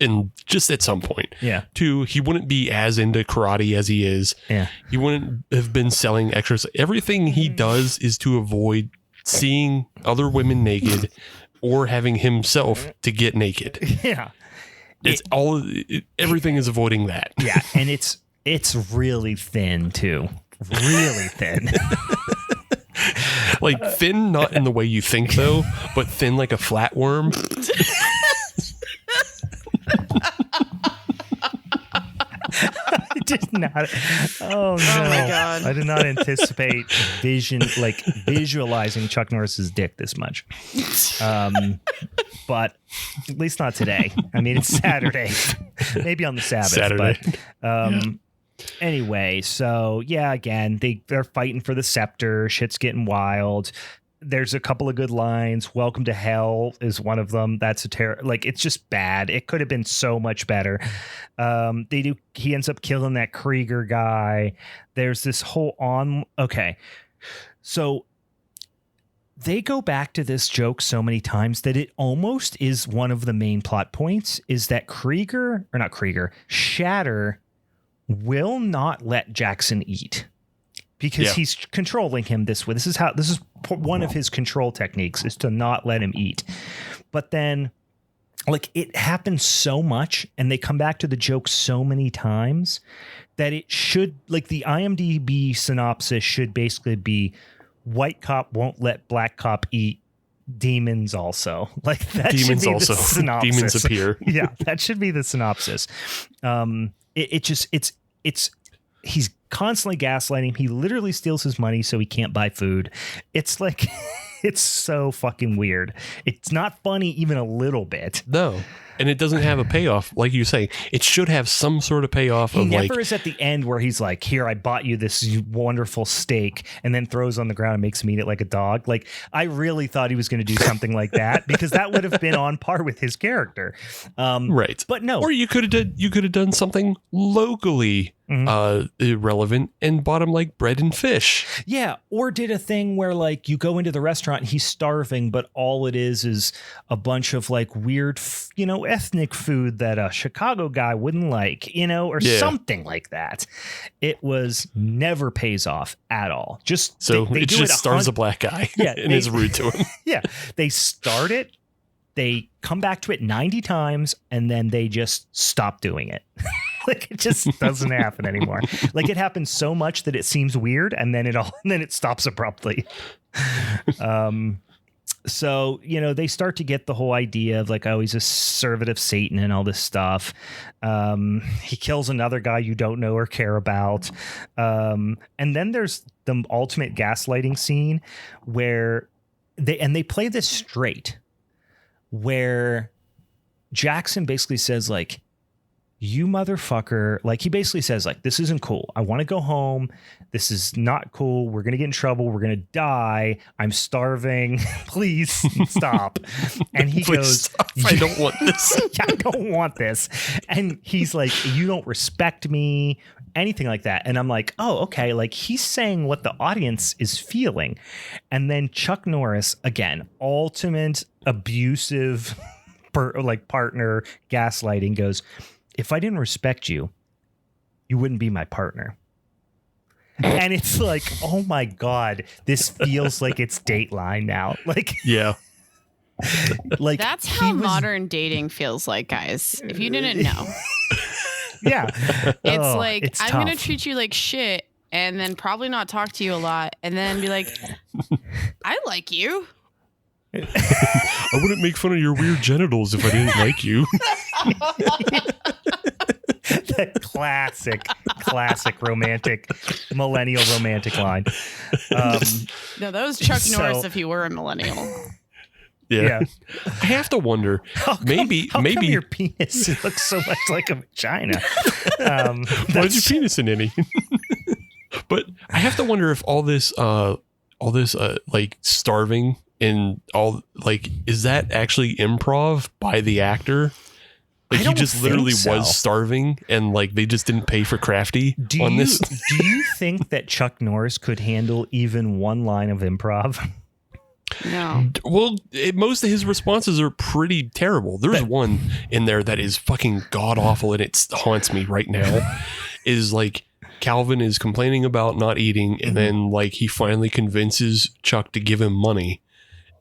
And just at some point. Yeah. 2, he wouldn't be as into karate as he is. Yeah. He wouldn't have been selling extras. Everything he does is to avoid seeing other women naked or having himself to get naked. Yeah. Everything is avoiding that. Yeah. And it's really thin too. Really thin. Like thin, not in the way you think though, but thin like a flatworm. I did not. Oh no! Oh my God. I did not anticipate visualizing Chuck Norris's dick this much. But at least not today. I mean, it's Saturday. Maybe on the Sabbath. Saturday. But, anyway, so yeah, again, they're fighting for the scepter. Shit's getting wild. There's a couple of good lines. Welcome to hell is one of them. That's it's just bad. It could have been so much better. He ends up killing that Krieger guy. There's this whole okay. So they go back to this joke so many times that it almost is one of the main plot points, is that Shatter will not let Jackson eat. Because he's controlling him this way. This is one of his control techniques, is to not let him eat. But then, it happens so much, and they come back to the joke so many times that it should, the IMDb synopsis should basically be, white cop won't let black cop eat. Demons also. That demons should be also. The synopsis. Demons appear. Yeah, that should be the synopsis. He's constantly gaslighting him. He literally steals his money so he can't buy food. It's it's so fucking weird. It's not funny even a little bit. No. and it doesn't have a payoff. Like you say, it should have some sort of payoff. He never is at the end where he's like, here, I bought you this wonderful steak, and then throws on the ground and makes him eat it like a dog. Like, I really thought he was going to do something like that, because that would have been on par with his character. Right. But no. Or you could have done something locally irrelevant and bought him like bread and fish. Yeah. Or did a thing where like you go into the restaurant and he's starving, but all it is a bunch of like weird, ethnic food that a Chicago guy wouldn't like, or something like that. It was never pays off at all. Just so it just stars a black guy and is rude to him. Yeah. They start it. They come back to it 90 times and then they just stop doing it. Like, it just doesn't happen anymore. Like, it happens so much that it seems weird, and then it stops abruptly. So, they start to get the whole idea of like, oh, he's a servant of Satan and all this stuff. He kills another guy you don't know or care about. And then there's the ultimate gaslighting scene where they play this straight, where Jackson basically says like, you motherfucker, like he basically says like, this isn't cool. I want to go home. This is not cool. We're going to get in trouble. We're going to die. I'm starving. Please stop. And he goes, stop. I don't want this. I don't want this. And he's like, you don't respect me, anything like that. And I'm like, oh, okay. Like, he's saying what the audience is feeling. And then Chuck Norris, again, ultimate abusive partner gaslighting, goes, if I didn't respect you, you wouldn't be my partner. And it's like, oh my God, this feels like it's Dateline now. Like, yeah. Like, that's how modern dating feels like, guys. If you didn't know. Yeah. It's I'm going to treat you like shit and then probably not talk to you a lot and then be like, I like you. I wouldn't make fun of your weird genitals if I didn't like you. That classic millennial romantic line. No, that was Chuck Norris if he were a millennial. Yeah. I have to wonder. Maybe your penis looks so much like a vagina. Why's your penis in any? But I have to wonder if all this like starving and all, like, is that actually improv by the actor? Like, he just literally was starving and like they just didn't pay for Crafty on this. Do you think that Chuck Norris could handle even one line of improv? No. Well, most of his responses are pretty terrible. There's one in there that is fucking god awful and it haunts me right now. Is like, Calvin is complaining about not eating and then like he finally convinces Chuck to give him money,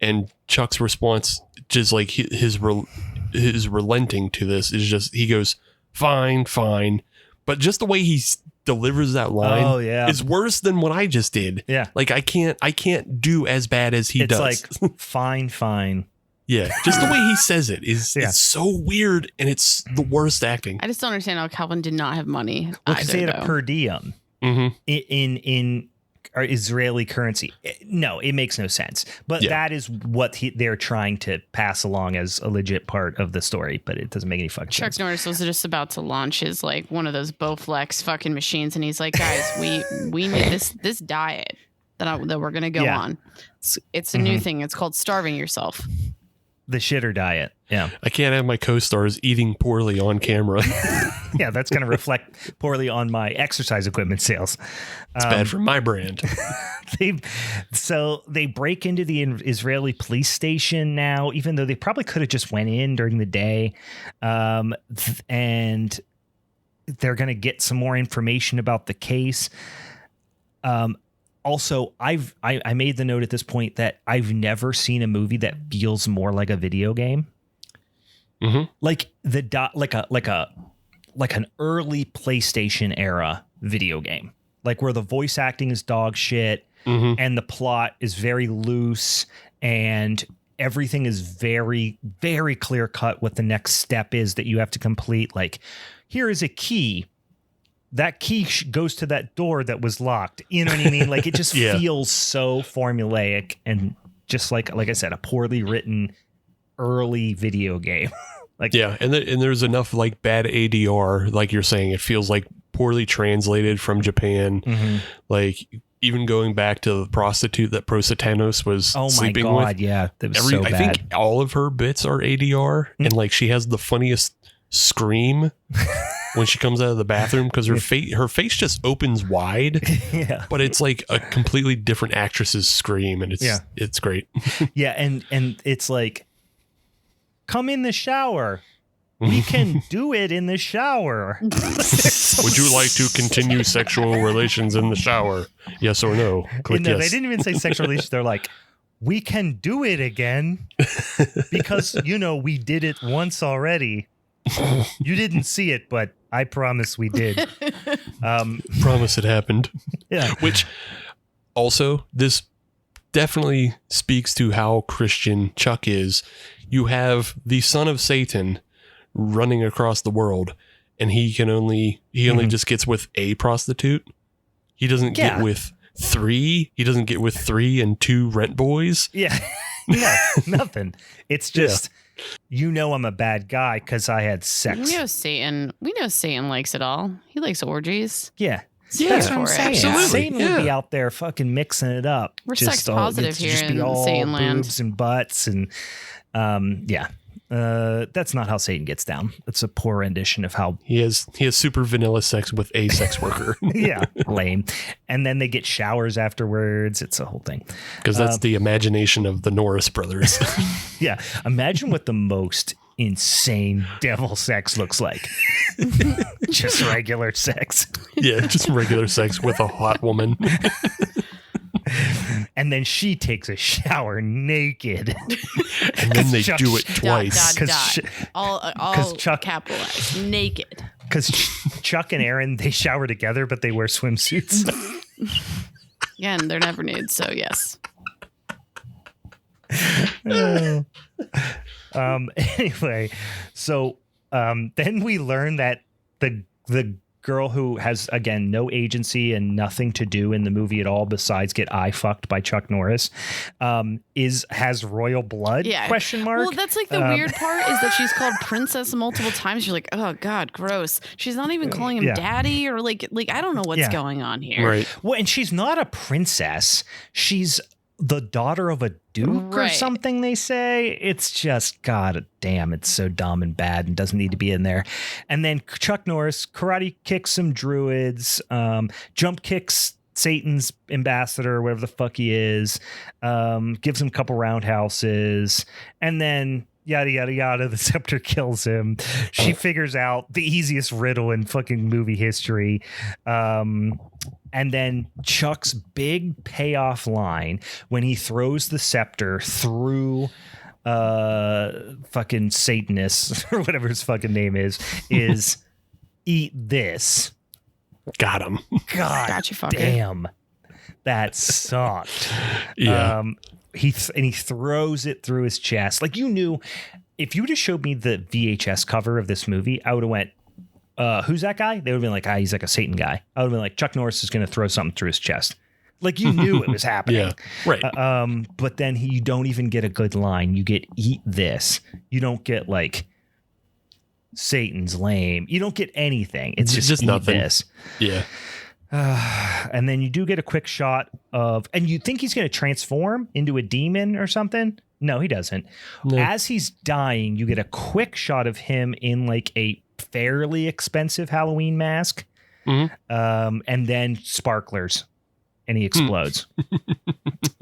and Chuck's response, just like his relenting to this, is just, he goes, fine, but just the way he delivers that line is worse than what I just did. Yeah, like I can't do as bad as he does. It's like fine. Yeah, just the way he says it is it's so weird, and it's the worst acting. I just don't understand how Calvin did not have money. Well, because they had a per diem in Israeli currency. No, it makes no sense. But that is what they're trying to pass along as a legit part of the story. But it doesn't make any fucking sense. Chuck Norris was just about to launch his like one of those Bowflex fucking machines, and he's like, guys, we need this diet that we're gonna go on. It's a new thing. It's called starving yourself. The shitter diet. Yeah. I can't have my co-stars eating poorly on camera. Yeah, that's going to reflect poorly on my exercise equipment sales. It's bad for my brand. They break into the Israeli police station now, even though they probably could have just went in during the day. And they're going to get some more information about the case. Also, I made the note at this point that I've never seen a movie that feels more like a video game. Like like an early PlayStation era video game, like where the voice acting is dog shit and the plot is very loose and everything is very, very clear cut what the next step is that you have to complete. Like, here is a key. That key goes to that door that was locked. You know what I mean? Like, it just feels so formulaic and just like I said, a poorly written early video game. Like, yeah, and there's enough like bad ADR, like you're saying. It feels like poorly translated from Japan. Mm-hmm. Like even going back to the prostitute that Prositanos was sleeping with. Oh my god, yeah, that was so bad. I think all of her bits are ADR, and like she has the funniest scream when she comes out of the bathroom because her face just opens wide. Yeah, but it's like a completely different actress's scream, and it's great. Yeah, and it's like, come in the shower. We can do it in the shower. Would you like to continue sexual relations in the shower? Yes or no? Click no, yes. They didn't even say sexual relations. They're like, we can do it again because, we did it once already. You didn't see it, but I promise we did. Promise it happened. Yeah. Which also, this definitely speaks to how Christian Chuck is. You have the son of Satan running across the world, and he only just gets with a prostitute. He doesn't get with three. He doesn't get with 3 and 2 rent boys. Yeah. No, nothing. It's just, I'm a bad guy because I had sex. We know Satan likes it all. He likes orgies. Yeah. That's what I'm saying. Absolutely. Satan would be out there fucking mixing it up. We're sex positive here in Satan land. Boobs and butts and that's not how Satan gets down. It's a poor rendition of how he has super vanilla sex with a sex worker. Yeah, lame. And then they get showers afterwards. It's a whole thing. Because that's the imagination of the Norris brothers. Yeah, imagine what the most insane devil sex looks like. Just regular sex. Yeah, just regular sex with a hot woman. And then she takes a shower naked. And then they do it twice. All Chuck capitalized. Naked. Because Chuck and Aaron, they shower together, but they wear swimsuits. Again, they're never nude, so yes. Anyway, so then we learn that the girl who has, again, no agency and nothing to do in the movie at all besides get fucked by Chuck Norris, has royal blood? Yeah. Question mark. Well, that's like the weird part is that she's called princess multiple times. You're like, oh god, gross. She's not even calling him daddy or like I don't know what's going on here. Right. Well, and she's not a princess. She's the daughter of a duke or something, they say. It's just, god damn, it's so dumb and bad and doesn't need to be in there. And then Chuck Norris karate kicks some druids, jump kicks Satan's ambassador, whatever the fuck he is, gives him a couple roundhouses, and then yada yada yada, the scepter kills him. She figures out the easiest riddle in fucking movie history. And then Chuck's big payoff line when he throws the scepter through fucking Satanist or whatever his fucking name is eat this. Got him. God gotcha, fucker. Damn. That sucked. Yeah. He throws it through his chest. Like, you knew, if you would have showed me the VHS cover of this movie, I would have went, who's that guy? They would have been like, he's like a Satan guy. I would have been like, Chuck Norris is going to throw something through his chest. Like, you knew it was happening. Yeah, right. But then you don't even get a good line. You get eat this. You don't get like Satan's lame. You don't get anything. It's just eat nothing. This. Yeah. And then you do get a quick shot of, and you think he's going to transform into a demon or something. No, he doesn't. No. As he's dying, you get a quick shot of him in like a fairly expensive Halloween mask. Mm-hmm. And then sparklers, and he explodes.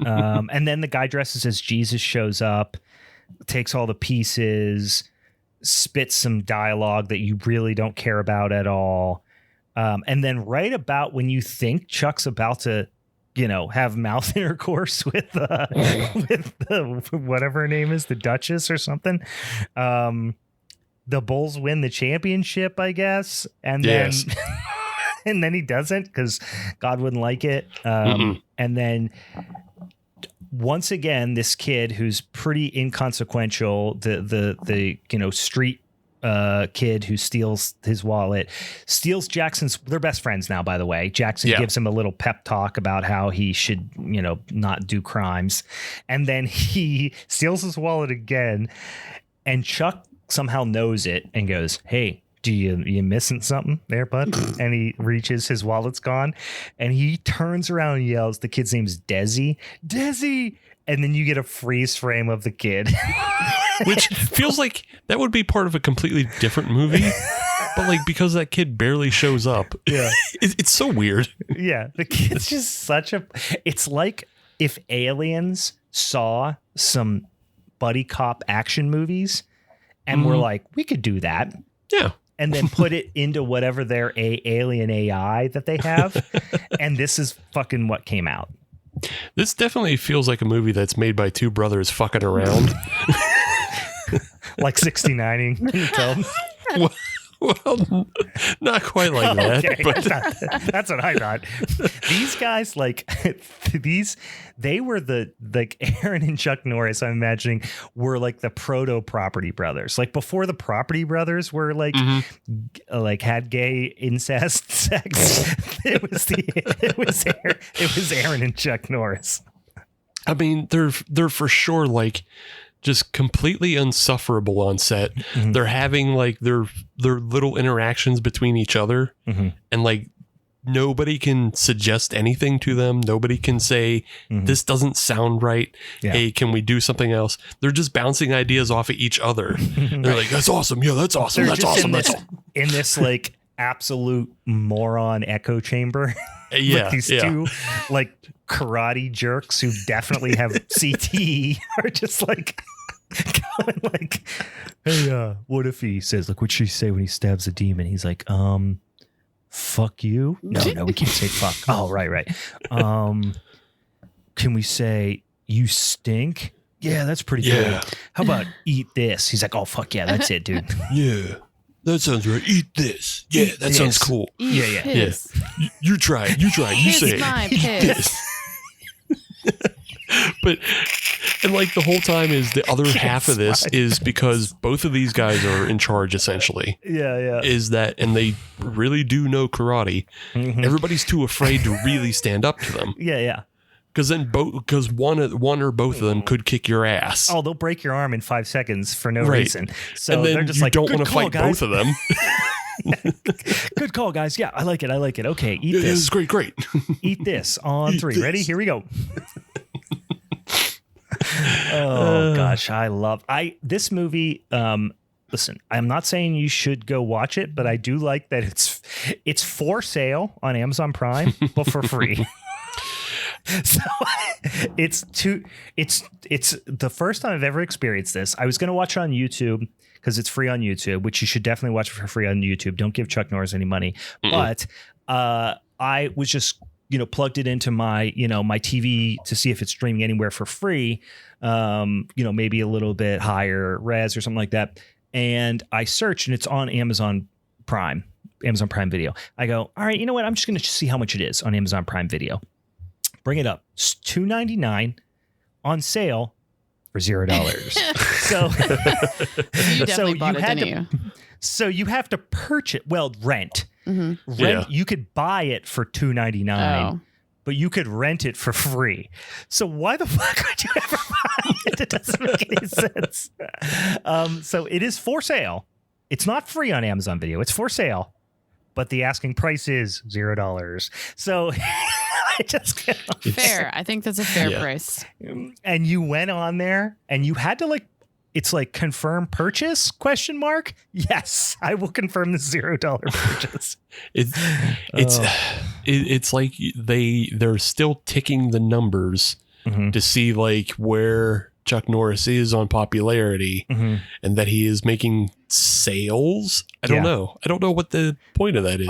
And then the guy dresses as Jesus shows up, takes all the pieces, spits some dialogue that you really don't care about at all. And then right about when you think Chuck's about to, have mouth intercourse with the whatever her name is, the Duchess or something, the Bulls win the championship, I guess. And then, and then he doesn't because God wouldn't like it. And then once again, this kid who's pretty inconsequential, the street kid who steals his wallet, steals Jackson's. They're best friends now, by the way. Jackson gives him a little pep talk about how he should, not do crimes. And then he steals his wallet again, and Chuck somehow knows it and goes, "Hey, you missing something there, bud?" And he reaches, his wallet's gone, and he turns around and yells, the kid's name's Desi. And then you get a freeze frame of the kid. Which feels like that would be part of a completely different movie. But like, because that kid barely shows up. Yeah. It's so weird. Yeah. The kid's just it's like if aliens saw some buddy cop action movies and were like, we could do that. Yeah. And then put it into whatever their alien AI that they have. And this is fucking what came out. This definitely feels like a movie that's made by two brothers fucking around. Like 69ing. Well, not quite like that. Okay. But that's what I thought. These guys, like they were like Aaron and Chuck Norris, I'm imagining, were like the proto Property Brothers. Like before the Property Brothers were like had gay incest sex. It was Aaron and Chuck Norris. I mean, they're for sure like just completely insufferable on set. Mm-hmm. They're having like their little interactions between each other, and like nobody can suggest anything to them. Nobody can say, this doesn't sound right. Yeah. Hey, can we do something else? They're just bouncing ideas off of each other. They're like, that's awesome. Yeah, that's awesome. That's awesome. In this like absolute moron echo chamber. Yeah. With these two like karate jerks who definitely have CTE are just like going like, hey, what if he says, like, what'd she say when he stabs a demon? He's like, fuck you. No, we can't say fuck. Oh, right. Can we say you stink? Yeah, that's pretty good. How about eat this? He's like, oh, fuck yeah, that's it, dude. Yeah. That sounds right. Eat this. Yeah, that sounds cool. Yeah. You try it. You say my eat this. But, and like the whole time is the other half of this is because both of these guys are in charge essentially. Yeah. Is that, and they really do know karate. Everybody's too afraid to really stand up to them. Yeah. Because one or both of them could kick your ass. Oh, they'll break your arm in 5 seconds for no reason. So and then they're just you like, don't want to fight guys. both of them. Good call, guys. Yeah, I like it. Okay, eat this. This is great. Eat this on 3. Ready? Here we go. Oh gosh, this movie. Listen, I'm not saying you should go watch it, but I do like that it's for sale on Amazon Prime, but for free. So it's the first time I've ever experienced this. I was going to watch it on YouTube because it's free on YouTube, which you should definitely watch for free on YouTube. Don't give Chuck Norris any money. But I was just plugged it into my my TV to see if it's streaming anywhere for free. Maybe a little bit higher res or something like that. And I searched and it's on Amazon Prime Video. I go, all right, you know what? I'm just going to see how much it is on Amazon Prime Video. Bring it up. It's $2.99 on sale for $0. You definitely bought it, didn't you? So you have to purchase. Well, rent. Rent. You could buy it for $2.99, but you could rent it for free. So why the fuck would you ever buy it? It doesn't make any sense. So it is for sale. It's not free on Amazon Video. It's for sale, but the asking price is $0. So. Fair. I think that's a fair price. And you went on there and you had to it's like confirm purchase ? Yes, I will confirm the $0 purchase. It's like they're still ticking the numbers to see like where Chuck Norris is on popularity and that he is making sales. I don't know. I don't know what the point of that is.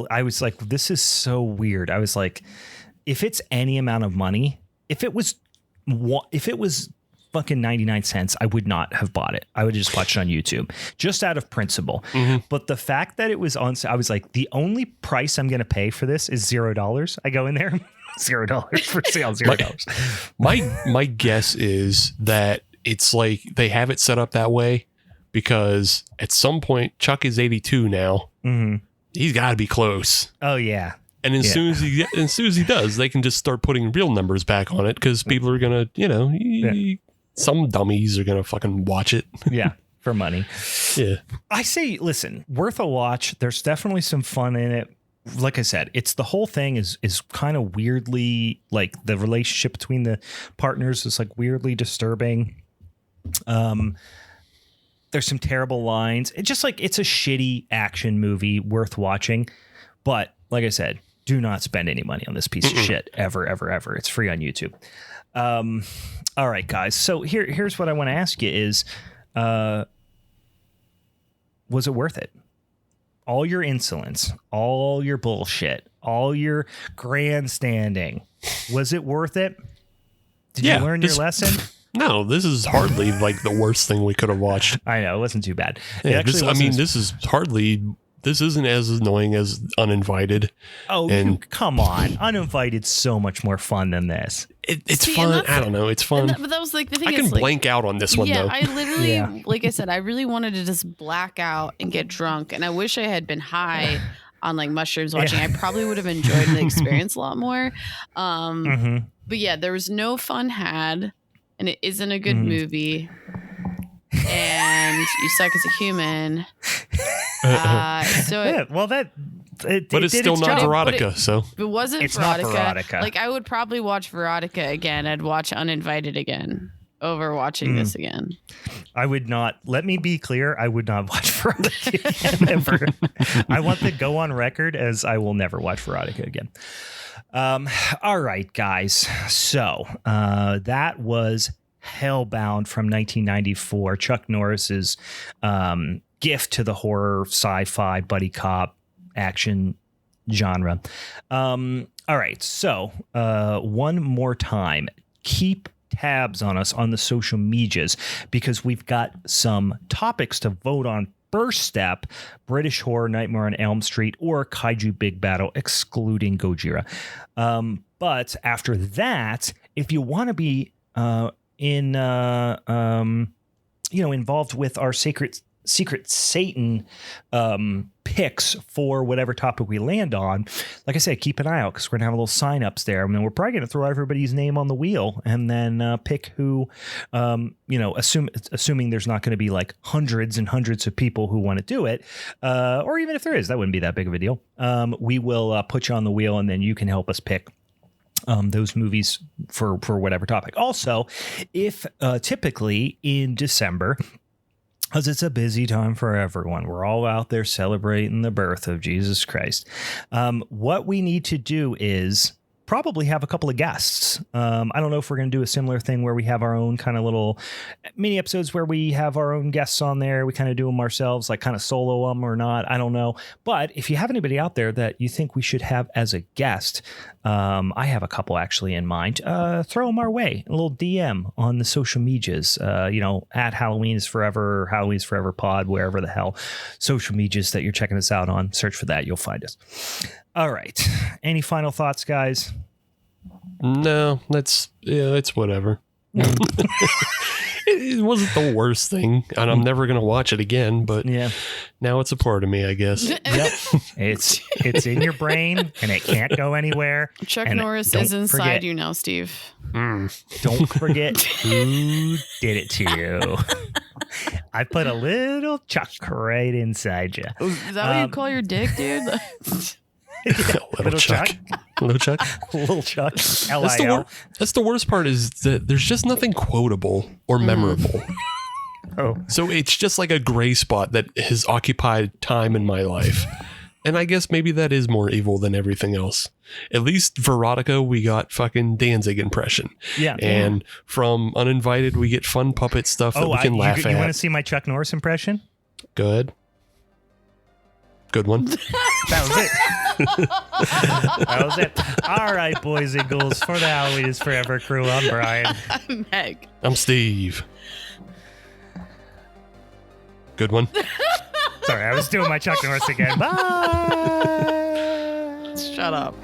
I was like, this is so weird. I was like, if it's any amount of money, if it was fucking 99 cents, I would not have bought it. I would have just watched it on YouTube just out of principle. But the fact that it was on, I was like, the only price I'm going to pay for this is $0. I go in there, $0 for sale, $0. My guess is that it's like they have it set up that way because at some point Chuck is 82 now. He's got to be close. Oh yeah. And as soon as he does, they can just start putting real numbers back on it because people are gonna, some dummies are gonna fucking watch it. Yeah. for money. Yeah. I say, listen, worth a watch. There's definitely some fun in it. Like I said, it's the whole thing is kind of weirdly, like the relationship between the partners is like weirdly disturbing. There's some terrible lines. It's just like, it's a shitty action movie worth watching. But like I said, do not spend any money on this piece of shit ever, ever, ever. It's free on YouTube. All right, guys. So here's what I want to ask you is, was it worth it? All your insolence, all your bullshit, all your grandstanding. Was it worth it? Did you learn your lesson? No, this is hardly like the worst thing we could have watched. I know, it wasn't too bad. Yeah, this isn't as annoying as Uninvited. Oh, come on. Uninvited's so much more fun than this. It's fun. I don't know. It's fun. But that was like the thing. I can blank out on this one, though. I literally, like I said, I really wanted to just black out and get drunk. And I wish I had been high on like mushrooms watching. I probably would have enjoyed the experience a lot more. But yeah, there was no fun had. And it isn't a good movie. And you suck as a human. But it's still not Veronica, so. If it wasn't Veronica, like I would probably watch Veronica again. I'd watch Uninvited again over watching this again. I would not. Let me be clear. I would not watch Veronica again ever. I want to go on record as I will never watch Veronica again. All right, guys. So that was Hellbound from 1994. Chuck Norris's gift to the horror, sci-fi, buddy cop, action genre. All right. So one more time, keep tabs on us on the social medias because we've got some topics to vote on. First step, British Horror, Nightmare on Elm Street, or Kaiju Big Battle, excluding Gojira. But after that, if you want to be involved with our Secret Satan picks for whatever topic we land on, like I said, keep an eye out because we're gonna have a little sign ups there. I mean, we're probably gonna throw everybody's name on the wheel and then pick who, assuming there's not going to be like hundreds and hundreds of people who want to do it, or even if there is, that wouldn't be that big of a deal. We will put you on the wheel and then you can help us pick those movies for whatever topic. Also, if typically in December, because it's a busy time for everyone. We're all out there celebrating the birth of Jesus Christ. What we need to do is probably have a couple of guests. I don't know if we're going to do a similar thing where we have our own kind of little mini episodes where we have our own guests on there. We kind of do them ourselves, like kind of solo them or not. I don't know. But if you have anybody out there that you think we should have as a guest, I have a couple actually in mind. Throw them our way. A little DM on the social medias, at Halloween is Forever, Halloween's Forever Pod, wherever the hell social medias that you're checking us out on. Search for that. You'll find us. All right. Any final thoughts, guys? No, it's whatever. It wasn't the worst thing, and I'm never going to watch it again, but now it's a part of me, I guess. Yep. It's in your brain, and it can't go anywhere. Chuck Norris is inside you now, Steve. Don't forget who did it to you. I put a little Chuck right inside you. Is that what you call your dick, dude? Little Chuck. Little Chuck. Little Chuck. That's the worst part is that there's just nothing quotable or memorable. So it's just like a gray spot that has occupied time in my life. And I guess maybe that is more evil than everything else. At least Veronica, we got fucking Danzig impression. Yeah. And from Uninvited, we get fun puppet stuff that we can laugh at. You want to see my Chuck Norris impression? Go ahead. Good one. That was it. That was it. All right, boys and ghouls, for the Halloween is Forever crew, I'm Brian. I'm Meg. I'm Steve. Good one. Sorry, I was doing my Chuck Norris again. Bye. Shut up.